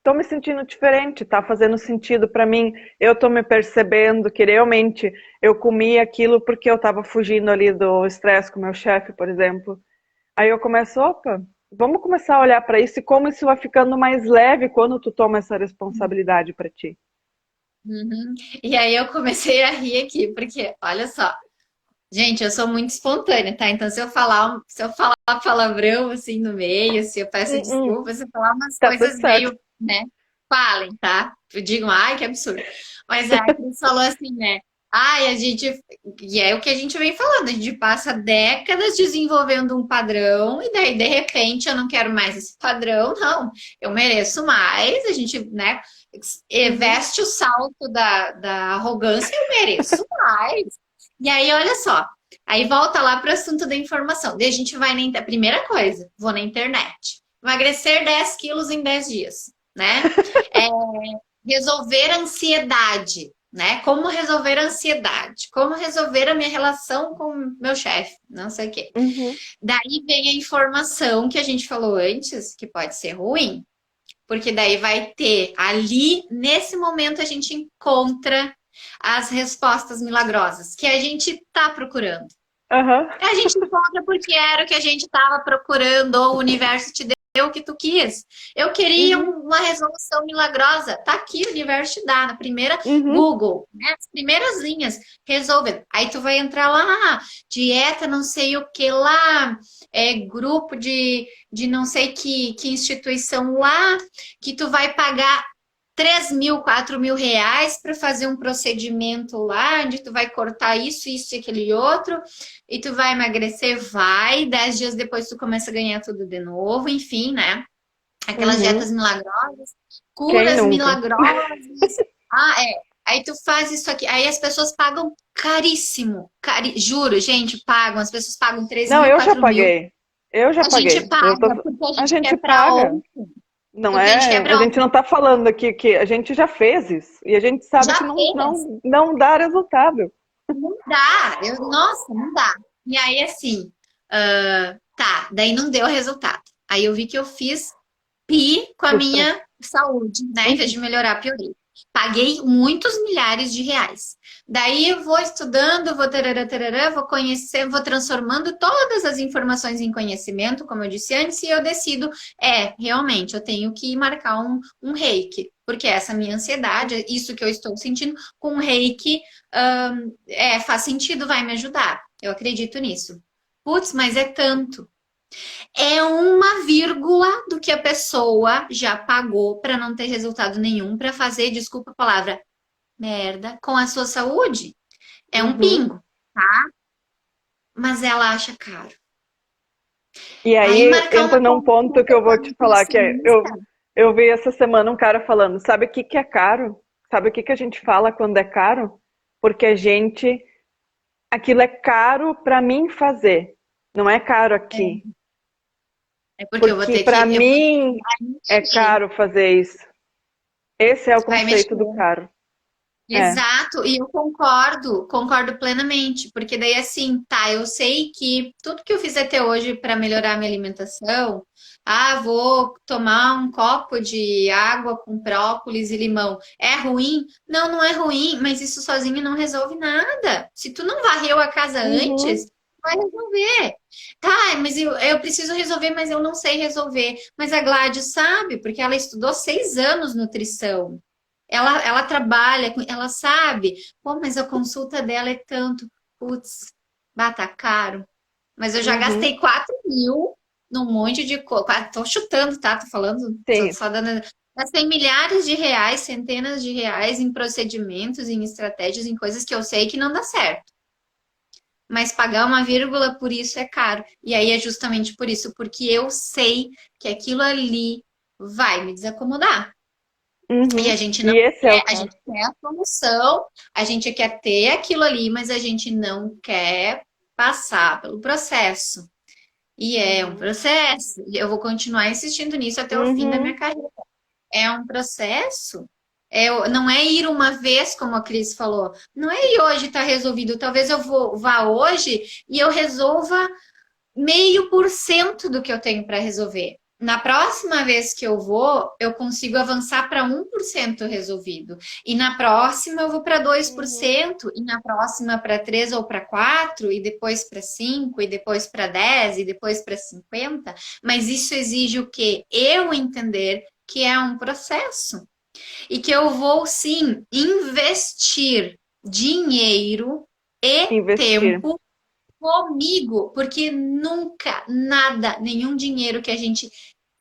tô me sentindo diferente, tá fazendo sentido para mim. Eu tô me percebendo que realmente eu comi aquilo porque eu estava fugindo ali do estresse com o meu chefe, por exemplo. Aí eu começo, opa, Vamos começar a olhar para isso e como isso vai ficando mais leve quando tu toma essa responsabilidade para ti. Uhum. E aí eu comecei a rir aqui, porque olha só, gente, eu sou muito espontânea, tá? Então se eu falar palavrão assim no meio, se eu peço Uh-uh. desculpa, se eu falar umas Tá tudo coisas certo. meio, né? Falem, tá? Digam, ai, que absurdo. Mas a Cris falou assim, né? Ai, a gente. E é o que a gente vem falando, a gente passa décadas desenvolvendo um padrão, e daí, de repente, eu não quero mais esse padrão, não. Eu mereço mais, a gente, né? Uhum. Veste o salto da arrogância, eu mereço mais. E aí, olha só. Aí volta lá para o assunto da informação. Daí a gente vai na primeira coisa, vou na internet. Emagrecer 10 quilos em 10 dias, né? É, resolver a ansiedade, né? Como resolver a ansiedade? Como resolver a minha relação com meu chefe? Não sei o quê. Uhum. Daí vem a informação que a gente falou antes, que pode ser ruim, porque daí vai ter ali, nesse momento, a gente encontra as respostas milagrosas que a gente está procurando. Aham. A gente encontra porque era o que a gente estava procurando, ou o universo te deu o que tu quis. Eu queria Uhum. uma resolução milagrosa. Tá aqui, o universo te dá. Na primeira, Uhum. Google, né? As primeiras linhas, resolver. Aí tu vai entrar lá, dieta, não sei o que lá, grupo de não sei que instituição lá, que tu vai pagar 3.000, 4.000 reais para fazer um procedimento lá, onde tu vai cortar isso e aquele outro, e tu vai emagrecer, vai, 10 dias depois tu começa a ganhar tudo de novo, enfim, né? Aquelas Uhum. dietas milagrosas, Quem curas nunca? milagrosas. Ah, é. Aí tu faz isso aqui, aí as pessoas pagam caríssimo, juro, gente, pagam, as pessoas pagam 3 Não, mil, eu já 4.000, paguei. Eu já a gente paguei. paga, porque a A gente gente quer pra paga. ontem, Não porque a gente é, quer a pra gente ontem. não está falando aqui que a gente já fez isso e a gente sabe Já que não, fez. não dá resultado. Não dá, nossa, não dá. E aí, assim, tá, daí não deu resultado. Aí eu vi que eu fiz com a Frustração. minha saúde, né? Em vez Uhum. de melhorar, piorei. Paguei muitos milhares de reais. Daí eu vou estudando, vou tarará, tarará, vou conhecer, vou transformando todas as informações em conhecimento, como eu disse antes, e eu decido, realmente, eu tenho que marcar um reiki, porque essa minha ansiedade, isso que eu estou sentindo, com um reiki, faz sentido, vai me ajudar. Eu acredito nisso. Putz, mas é tanto. É uma vírgula do que a pessoa já pagou para não ter resultado nenhum, para fazer, desculpa a palavra, merda, com a sua saúde. É um Uhum. pingo, tá? Mas ela acha caro. E Aí aí marcar entra uma num ponto que consulta eu com vou a te falar, que é, nutricionista. eu vi essa semana um cara falando, sabe o que que é caro? Sabe o que que a gente fala quando é caro? Porque aquilo é caro para mim fazer, não é caro aqui. É porque eu vou Porque ter para que. mim Vai é mexer. caro fazer isso. Esse é o Vai mexer. conceito do caro. É. Exato, e eu concordo plenamente, porque daí assim, tá, eu sei que tudo que eu fiz até hoje para melhorar a minha alimentação, vou tomar um copo de água com própolis e limão, é ruim? Não, não é ruim, mas isso sozinho não resolve nada. Se tu não varreu a casa Uhum. antes, vai resolver. Tá, mas eu preciso resolver, mas eu não sei resolver. Mas a Gladys sabe, porque ela estudou 6 anos nutrição. Ela trabalha, ela sabe, pô, mas a consulta dela é tanto, putz, tá caro. Mas eu já Uhum. gastei 4.000 num monte de coisa. Tô chutando, tá? Tô falando, tô Sim. só dando. Gastei milhares de reais, centenas de reais em procedimentos, em estratégias, em coisas que eu sei que não dá certo. Mas pagar uma vírgula por isso é caro. E aí é justamente por isso, porque eu sei que aquilo ali vai me desacomodar. E a Uhum. gente não E esse é o quer, a caro. gente quer a solução, a gente quer ter aquilo ali, mas a gente não quer passar pelo processo. E é um Uhum. processo. E eu vou continuar insistindo nisso até o fim da minha Uhum. carreira. É um processo. Não é ir uma vez, como a Cris falou. Não é ir hoje e tá resolvido. Talvez eu vá hoje e eu resolva 0,5% do que eu tenho para resolver. Na próxima vez que eu vou, eu consigo avançar para 1% resolvido. E na próxima eu vou para dois por Uhum. cento e na próxima para 3 ou para 4 e depois para 5 e depois para 10 e depois para 50. Mas isso exige o quê? Eu entender que é um processo e que eu vou sim investir dinheiro e Investir. tempo comigo, porque nunca, nada, nenhum dinheiro que a gente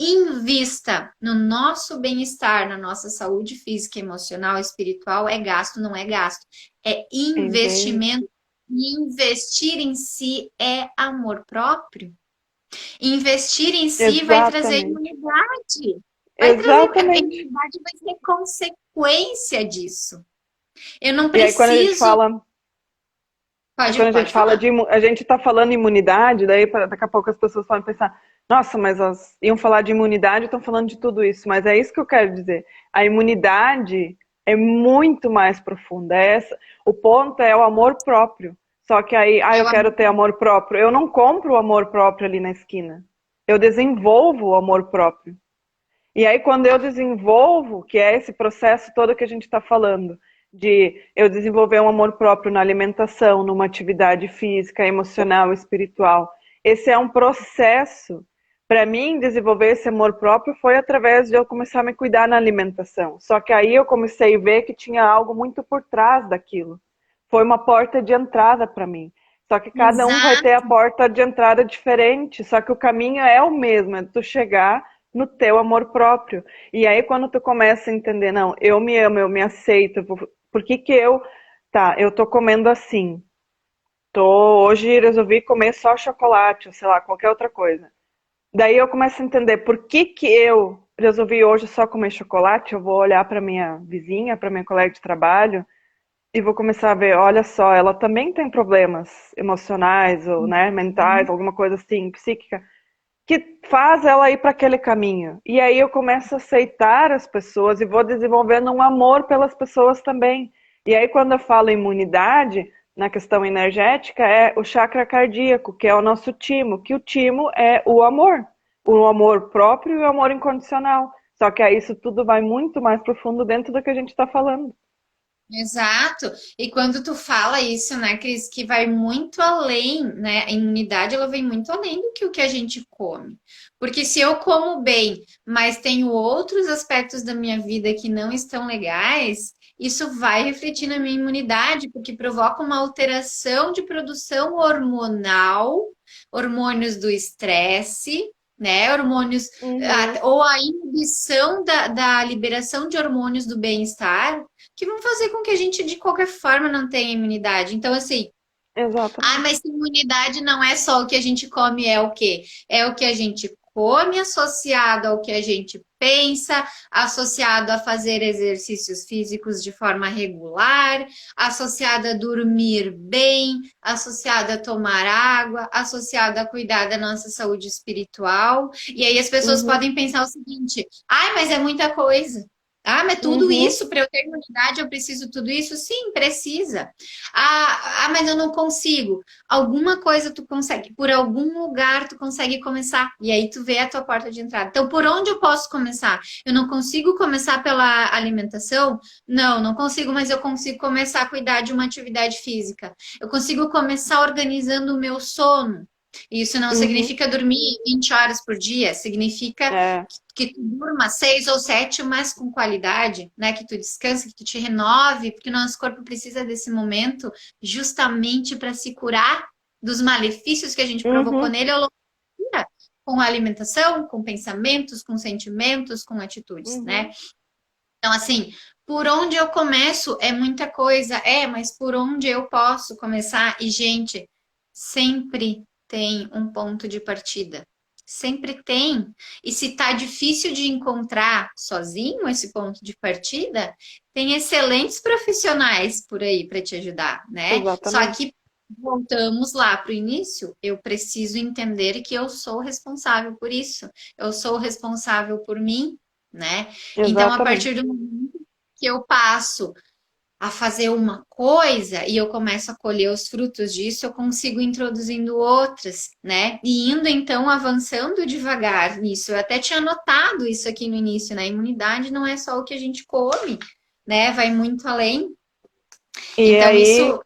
invista no nosso bem-estar, na nossa saúde física, emocional, espiritual, é gasto, não é gasto. É Entendi. investimento. E investir em si é amor próprio. Investir em si vai trazer Exatamente. imunidade. Vai trazer, a Exatamente. imunidade vai ser consequência disso. Eu não E aí quando a gente preciso. fala, Pode, pode de, falar. a gente está falando imunidade, daí daqui a pouco as pessoas podem pensar, nossa, mas elas iam falar de imunidade e estão falando de tudo isso. Mas é isso que eu quero dizer. A imunidade é muito mais profunda. O ponto é o amor próprio. Só que aí, eu Eu quero ter amor próprio. Eu não compro o amor próprio ali na esquina. Eu desenvolvo o amor próprio. E aí, quando eu desenvolvo, que é esse processo todo que a gente está falando, de eu desenvolver um amor próprio na alimentação, numa atividade física, emocional, espiritual, esse é um processo. Para mim, desenvolver esse amor próprio foi através de eu começar a me cuidar na alimentação. Só que aí eu comecei a ver que tinha algo muito por trás daquilo. Foi uma porta de entrada para mim. Só que cada um vai ter a Exato. porta de entrada diferente, só que o caminho é o mesmo, é tu chegar no teu amor próprio. E aí quando tu começa a entender, não, eu me amo, eu me aceito, por que que eu tô comendo assim? Hoje resolvi comer só chocolate, ou sei lá, qualquer outra coisa. Daí eu começo a entender por que que eu resolvi hoje só comer chocolate, eu vou olhar para minha vizinha, para minha colega de trabalho, e vou começar a ver, olha só, ela também tem problemas emocionais ou, né, mentais, alguma coisa assim, psíquica, que faz ela ir para aquele caminho. E aí eu começo a aceitar as pessoas e vou desenvolvendo um amor pelas pessoas também. E aí quando eu falo imunidade, na questão energética, é o chakra cardíaco, que é o nosso timo, que o timo é o amor próprio e o amor incondicional. Só que aí isso tudo vai muito mais profundo dentro do que a gente está falando. Exato. E quando tu fala isso, né, Cris, que vai muito além, né? A imunidade, ela vem muito além do que o que a gente come. Porque se eu como bem, mas tenho outros aspectos da minha vida que não estão legais, isso vai refletir na minha imunidade, porque provoca uma alteração de produção hormonal, hormônios do estresse, né? Hormônios, Uhum, ou a inibição da liberação de hormônios do bem-estar que vão fazer com que a gente, de qualquer forma, não tenha imunidade. Então, assim, exatamente. mas imunidade não é só o que a gente come, é o quê? É o que a gente come associado ao que a gente pensa, associado a fazer exercícios físicos de forma regular, associado a dormir bem, associado a tomar água, associado a cuidar da nossa saúde espiritual. E aí as pessoas Uhum, podem pensar o seguinte: ai, mas é muita coisa. Ah, mas tudo uhum, isso para eu ter imunidade, eu preciso tudo isso? Sim, precisa. Mas eu não consigo. Alguma coisa tu consegue, por algum lugar tu consegue começar. E aí tu vê a tua porta de entrada. Então, por onde eu posso começar? Eu não consigo começar pela alimentação? Não, não consigo, mas eu consigo começar a cuidar de uma atividade física. Eu consigo começar organizando o meu sono. Isso não uhum. significa dormir 20 horas por dia, significa É, que tu durma 6 ou 7, mas com qualidade, né? Que tu descanse, que tu te renove, porque o nosso corpo precisa desse momento justamente para se curar dos malefícios que a gente provocou uhum, nele ao longo da vida, com a alimentação, com pensamentos, com sentimentos, com atitudes, né? uhum. Então, assim, por onde eu começo é muita coisa, mas por onde eu posso começar? E, gente, sempre tem um ponto de partida. Sempre tem. E se tá difícil de encontrar sozinho esse ponto de partida, tem excelentes profissionais por aí para te ajudar, né? Só Exatamente. que voltamos lá para o início. Eu preciso entender que eu sou responsável por isso. Eu sou responsável por mim, né? Então, a Exatamente. partir do momento que eu passo a fazer uma coisa e eu começo a colher os frutos disso, eu consigo ir introduzindo outras, né? E indo então avançando devagar nisso. Eu até tinha notado isso aqui no início, né? A imunidade não é só o que a gente come, né? Vai muito além. E Então, aí isso.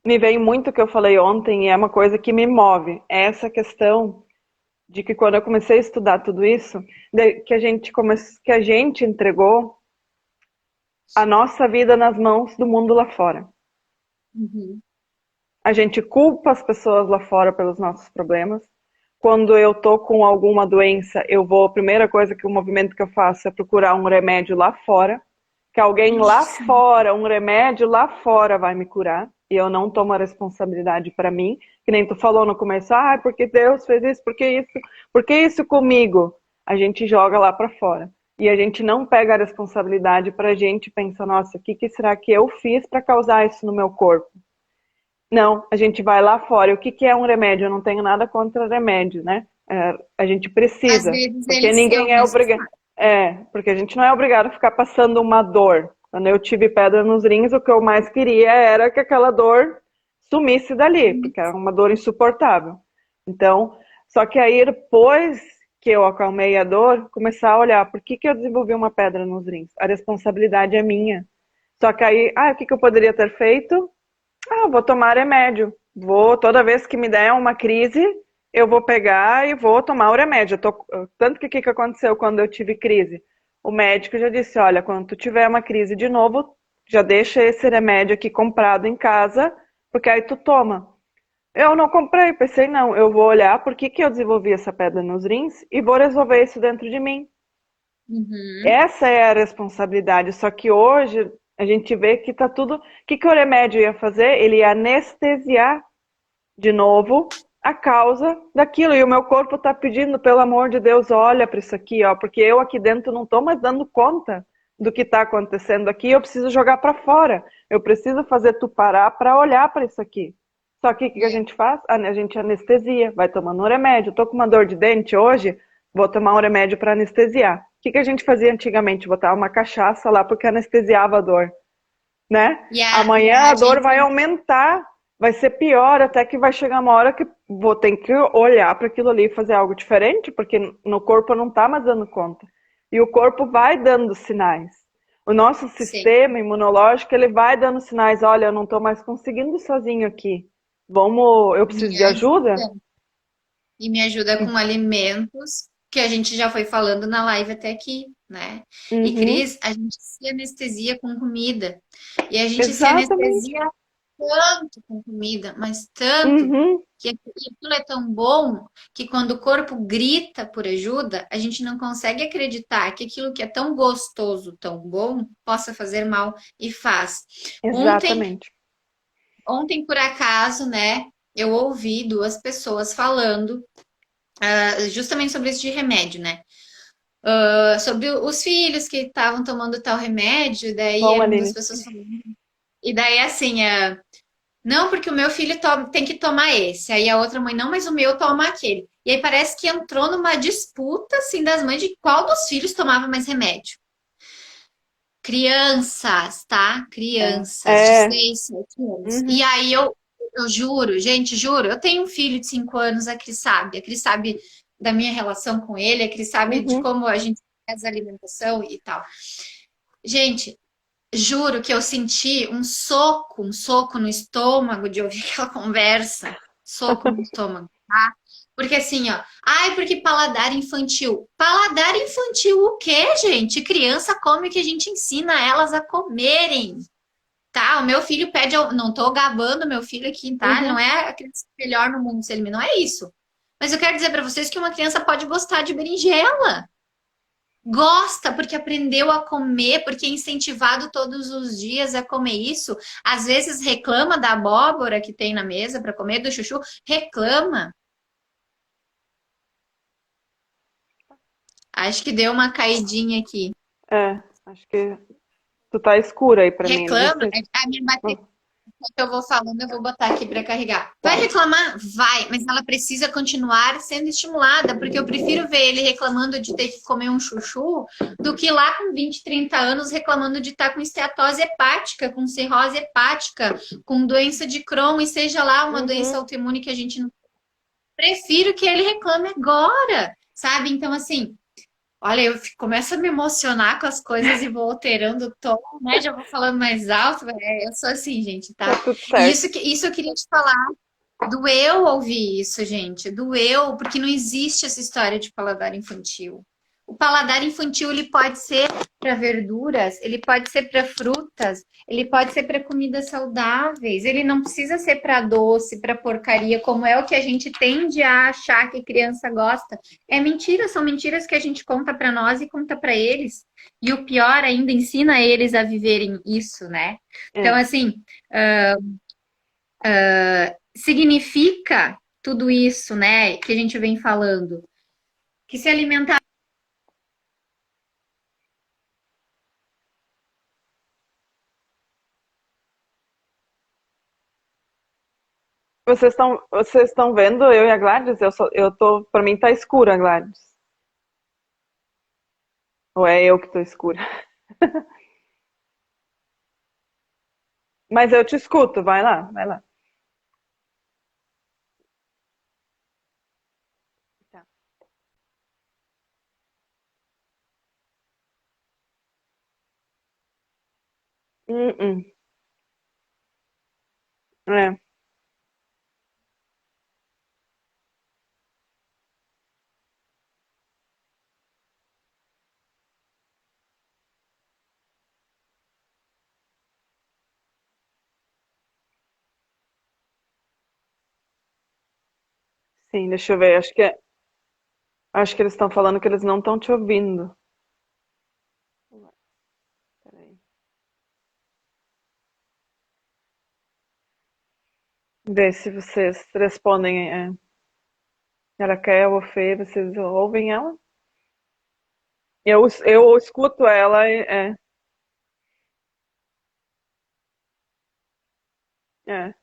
me vem muito o que eu falei ontem e é uma coisa que me move. É essa questão de que quando eu comecei a estudar tudo isso, que a gente entregou a nossa vida nas mãos do mundo lá fora. Uhum. A gente culpa as pessoas lá fora pelos nossos problemas. Quando eu tô com alguma doença, a primeira coisa que o movimento que eu faço é procurar um remédio lá fora, que alguém lá Isso. fora, um remédio lá fora vai me curar, e eu não tomo a responsabilidade para mim, que nem tu falou no começo, porque Deus fez isso, por que isso comigo? A gente joga lá para fora. E a gente não pega a responsabilidade para a gente pensar, nossa, o que será que eu fiz para causar isso no meu corpo? Não, a gente vai lá fora. E o que é um remédio? Eu não tenho nada contra remédio, né? A gente Às precisa, vezes porque eles são ninguém é obrigado. necessários. Porque a gente não é obrigado a ficar passando uma dor. Quando eu tive pedra nos rins, o que eu mais queria era que aquela dor sumisse dali, porque era uma dor insuportável. Então, só que aí depois que eu acalmei a dor, começar a olhar por que eu desenvolvi uma pedra nos rins. A responsabilidade é minha. Só que aí, o que eu poderia ter feito? Vou tomar remédio. Toda vez que me der uma crise, eu vou pegar e vou tomar o remédio. Tanto que o que aconteceu quando eu tive crise? O médico já disse, olha, quando tu tiver uma crise de novo, já deixa esse remédio aqui comprado em casa, porque aí tu toma. Eu não comprei, pensei, não, eu vou olhar por que eu desenvolvi essa pedra nos rins e vou resolver isso dentro de mim. Uhum. Essa é a responsabilidade, só que hoje a gente vê que tá tudo. O que o remédio ia fazer? Ele ia anestesiar de novo a causa daquilo. E o meu corpo tá pedindo, pelo amor de Deus, olha para isso aqui, ó, porque eu aqui dentro não tô mais dando conta do que está acontecendo aqui. Eu preciso jogar para fora. Eu preciso fazer tu parar para olhar para isso aqui. Só que o que a É. gente faz? A gente anestesia, vai tomando um remédio. Tô com uma dor de dente hoje, vou tomar um remédio para anestesiar. O que a gente fazia antigamente? Botar uma cachaça lá porque anestesiava a dor, né? Amanhã A a dor vai gente. aumentar, vai ser pior, até que vai chegar uma hora que vou ter que olhar para aquilo ali e fazer algo diferente, porque no corpo não está mais dando conta. E o corpo vai dando sinais. O nosso Sim. sistema imunológico, ele vai dando sinais, olha, eu não estou mais conseguindo sozinho aqui. Eu Me preciso de ajuda? ajuda. E me ajuda com alimentos, que a gente já foi falando na live até aqui, né? E Uhum, Cris, a gente se anestesia com comida. E a gente se exatamente. anestesia tanto com comida, mas tanto, Uhum, que aquilo é tão bom que quando o corpo grita por ajuda, a gente não consegue acreditar que aquilo que é tão gostoso, tão bom, possa fazer mal e faz. Ontem, exatamente. por acaso, né, eu ouvi duas pessoas falando justamente sobre isso de remédio, né? Sobre os filhos que estavam tomando tal remédio, e daí Bom, eram duas Aline. pessoas falando. E daí assim, não, porque o meu filho tem que tomar esse. Aí a outra mãe, não, mas o meu toma aquele. E aí parece que entrou numa disputa assim das mães de qual dos filhos tomava mais remédio. Crianças, tá? Crianças de É, 6, 7 anos. E uhum, aí eu juro, gente, juro, eu tenho um filho de 5 anos, a Cris sabe da minha relação com ele, a Cris sabe de uhum. como a gente faz a alimentação e tal. Gente, juro que eu senti um soco no estômago de ouvir aquela conversa. Soco no estômago, tá? Porque assim, ó, porque paladar infantil. Paladar infantil o quê, gente? Criança come o que a gente ensina elas a comerem. Tá, o meu filho pede, não tô gabando meu filho aqui, tá? Ele não Uhum. é a criança melhor no mundo, se ele não é isso. Mas eu quero dizer pra vocês que uma criança pode gostar de berinjela. Gosta porque aprendeu a comer, porque é incentivado todos os dias a comer isso. Às vezes reclama da abóbora que tem na mesa para comer, do chuchu, reclama. Acho que deu uma caidinha aqui. Acho que tu tá escura aí pra mim, não Reclama, sei. a minha bateria. que eu vou falando, eu vou botar aqui para carregar. Vai reclamar? Vai, mas ela precisa continuar sendo estimulada, porque eu prefiro ver ele reclamando de ter que comer um chuchu do que lá com 20, 30 anos reclamando de estar com esteatose hepática, com cirrose hepática, com doença de Crohn e seja lá uma doença Uhum. autoimune que a gente não. Prefiro que ele reclame agora, sabe? Então, assim. Olha, começo a me emocionar com as coisas e vou alterando o tom, né? Já vou falando mais alto. Eu sou assim, gente, Tá tá? tudo E certo. isso eu queria te falar. Doeu ouvir isso, gente. Doeu, porque não existe essa história de paladar infantil. O paladar infantil ele pode ser para verduras, ele pode ser para frutas, ele pode ser para comidas saudáveis. Ele não precisa ser para doce, para porcaria, como é o que a gente tende a achar que criança gosta. É mentira, são mentiras que a gente conta para nós e conta para eles. E o pior ainda ensina eles a viverem isso, né? Então, É. assim, significa tudo isso, né, que a gente vem falando? Que se alimentar. Vocês estão vendo eu e a Gladys? Eu tô, para mim tá escura a Gladys. Ou é eu que tô escura? Mas eu te escuto, vai lá, vai lá. Tá. Uh-uh. É, sim, deixa eu ver. Acho que eles estão falando que eles não estão te ouvindo. Peraí. Vê se vocês respondem. A Raquel ou Fê, vocês ouvem ela? Eu escuto ela e é,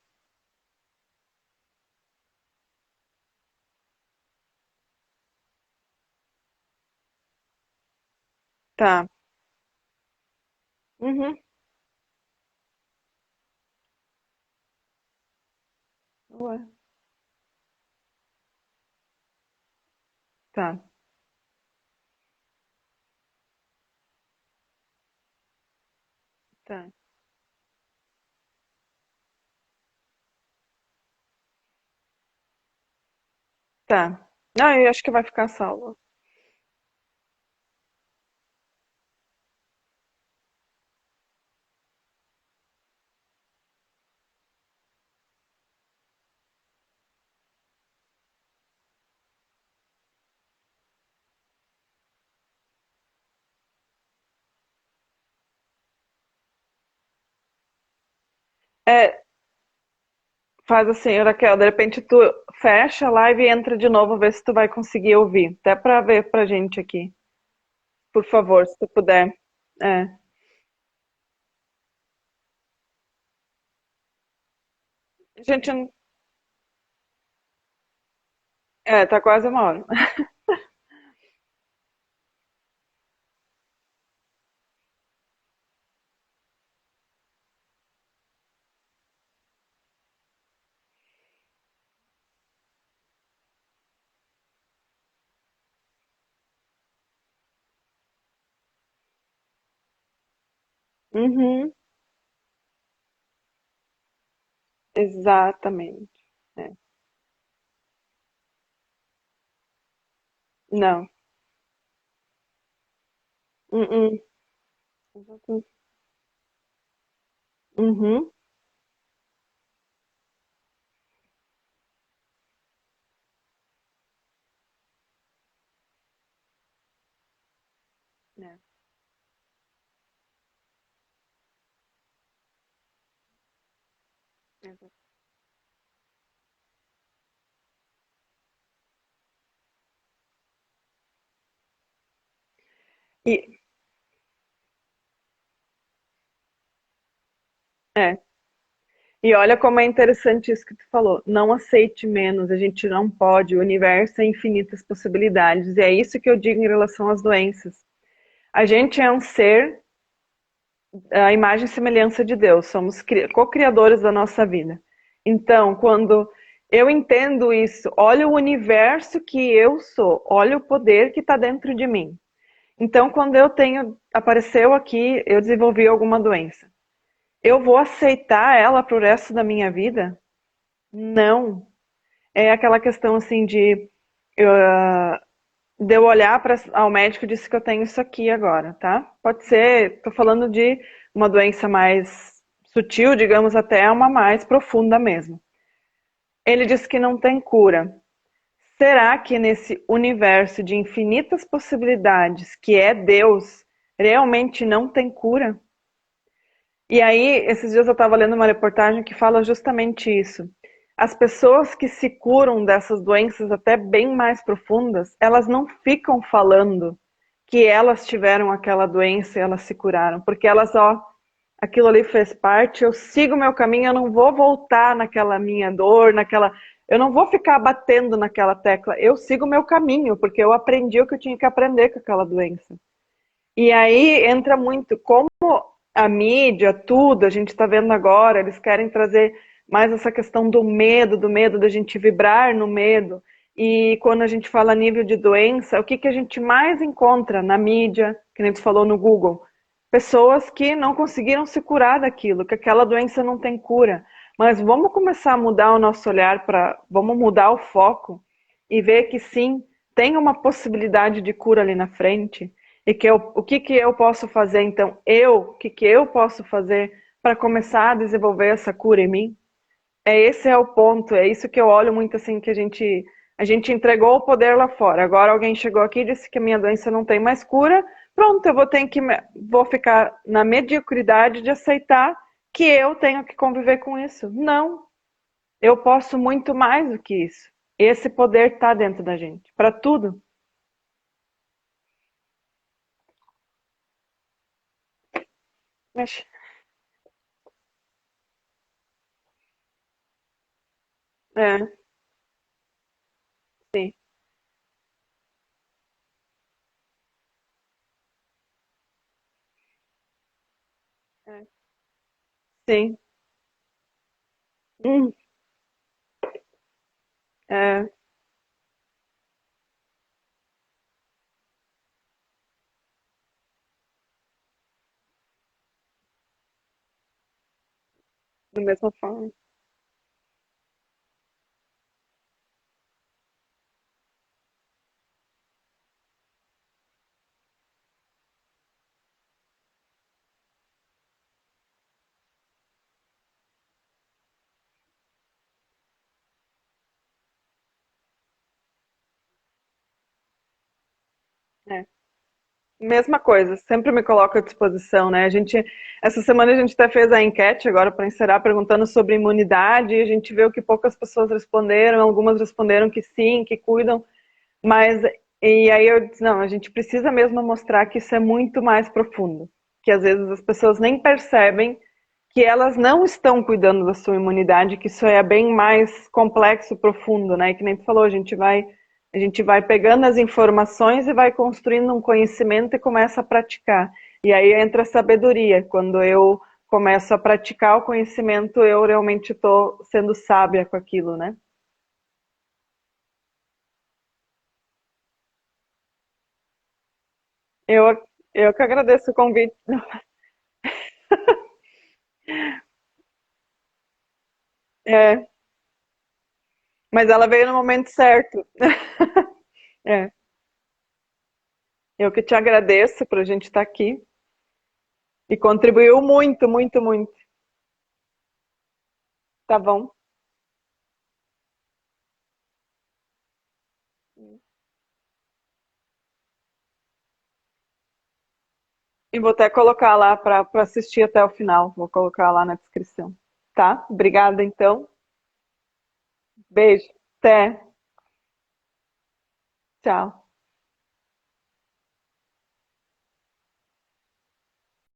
tá. Uhum. Ué, tá, tá, tá. Não, eu acho que vai ficar salvo. É, faz assim, Raquel, de repente tu fecha a live e entra de novo, ver se tu vai conseguir ouvir. Até pra ver pra gente aqui. Por favor, se tu puder. É. A gente. Tá quase uma hora. Uhum, exatamente. É. Não. Uhum. Uhum. É, exato. E, é, E olha como é interessante isso que tu falou. Não aceite menos, a gente não pode. O universo é infinitas possibilidades. E é isso que eu digo em relação às doenças. A gente é um ser, a imagem e semelhança de Deus. Somos co-criadores da nossa vida. Então, quando eu entendo isso, olha o universo que eu sou, olha o poder que está dentro de mim. Então, quando apareceu aqui, eu desenvolvi alguma doença. Eu vou aceitar ela pro resto da minha vida? Não. É aquela questão assim de eu olhar ao médico e disse que eu tenho isso aqui agora, tá? Pode ser, tô falando de uma doença mais sutil, digamos, até uma mais profunda mesmo. Ele disse que não tem cura. Será que nesse universo de infinitas possibilidades, que é Deus, realmente não tem cura? E aí, esses dias eu estava lendo uma reportagem que fala justamente isso. As pessoas que se curam dessas doenças até bem mais profundas, elas não ficam falando que elas tiveram aquela doença e elas se curaram, porque elas, ó, aquilo ali fez parte, eu sigo meu caminho, eu não vou voltar naquela minha dor, eu não vou ficar batendo naquela tecla, eu sigo meu caminho, porque eu aprendi o que eu tinha que aprender com aquela doença. E aí entra muito como a mídia, tudo, a gente está vendo agora, eles querem trazer mais essa questão do medo da gente vibrar no medo. E quando a gente fala nível de doença, o que, que a gente mais encontra na mídia, que a gente falou no Google? Pessoas que não conseguiram se curar daquilo, que aquela doença não tem cura. Mas vamos começar a mudar o nosso olhar vamos mudar o foco e ver que sim, tem uma possibilidade de cura ali na frente e o que que eu posso fazer então? O que que eu posso fazer para começar a desenvolver essa cura em mim? Esse é o ponto, é isso que eu olho muito assim, que a gente entregou o poder lá fora. Agora alguém chegou aqui e disse que a minha doença não tem mais cura. Pronto, vou ficar na mediocridade de aceitar que eu tenho que conviver com isso. Não, eu posso muito mais do que isso. Esse poder está dentro da gente, para tudo. Mexe. É, sim, é, sim. Hum, é, da mesma forma. É. Mesma coisa, sempre me coloco à disposição, né? Essa semana a gente até fez a enquete agora para encerrar perguntando sobre imunidade, e a gente viu que poucas pessoas responderam, algumas responderam que sim, que cuidam, mas e aí eu disse, não, a gente precisa mesmo mostrar que isso é muito mais profundo, que às vezes as pessoas nem percebem que elas não estão cuidando da sua imunidade, que isso é bem mais complexo, profundo, né? E que nem tu falou, a gente vai pegando as informações e vai construindo um conhecimento e começa a praticar. E aí entra a sabedoria. Quando eu começo a praticar o conhecimento, eu realmente estou sendo sábia com aquilo, né? Eu, eu que agradeço o convite. É, mas ela veio no momento certo. É, eu que te agradeço por a gente estar aqui e contribuiu muito, muito, muito. Tá bom? E vou até colocar lá para assistir até o final. Vou colocar lá na descrição. Tá? Obrigada, então. Beijo. Até. Tchau.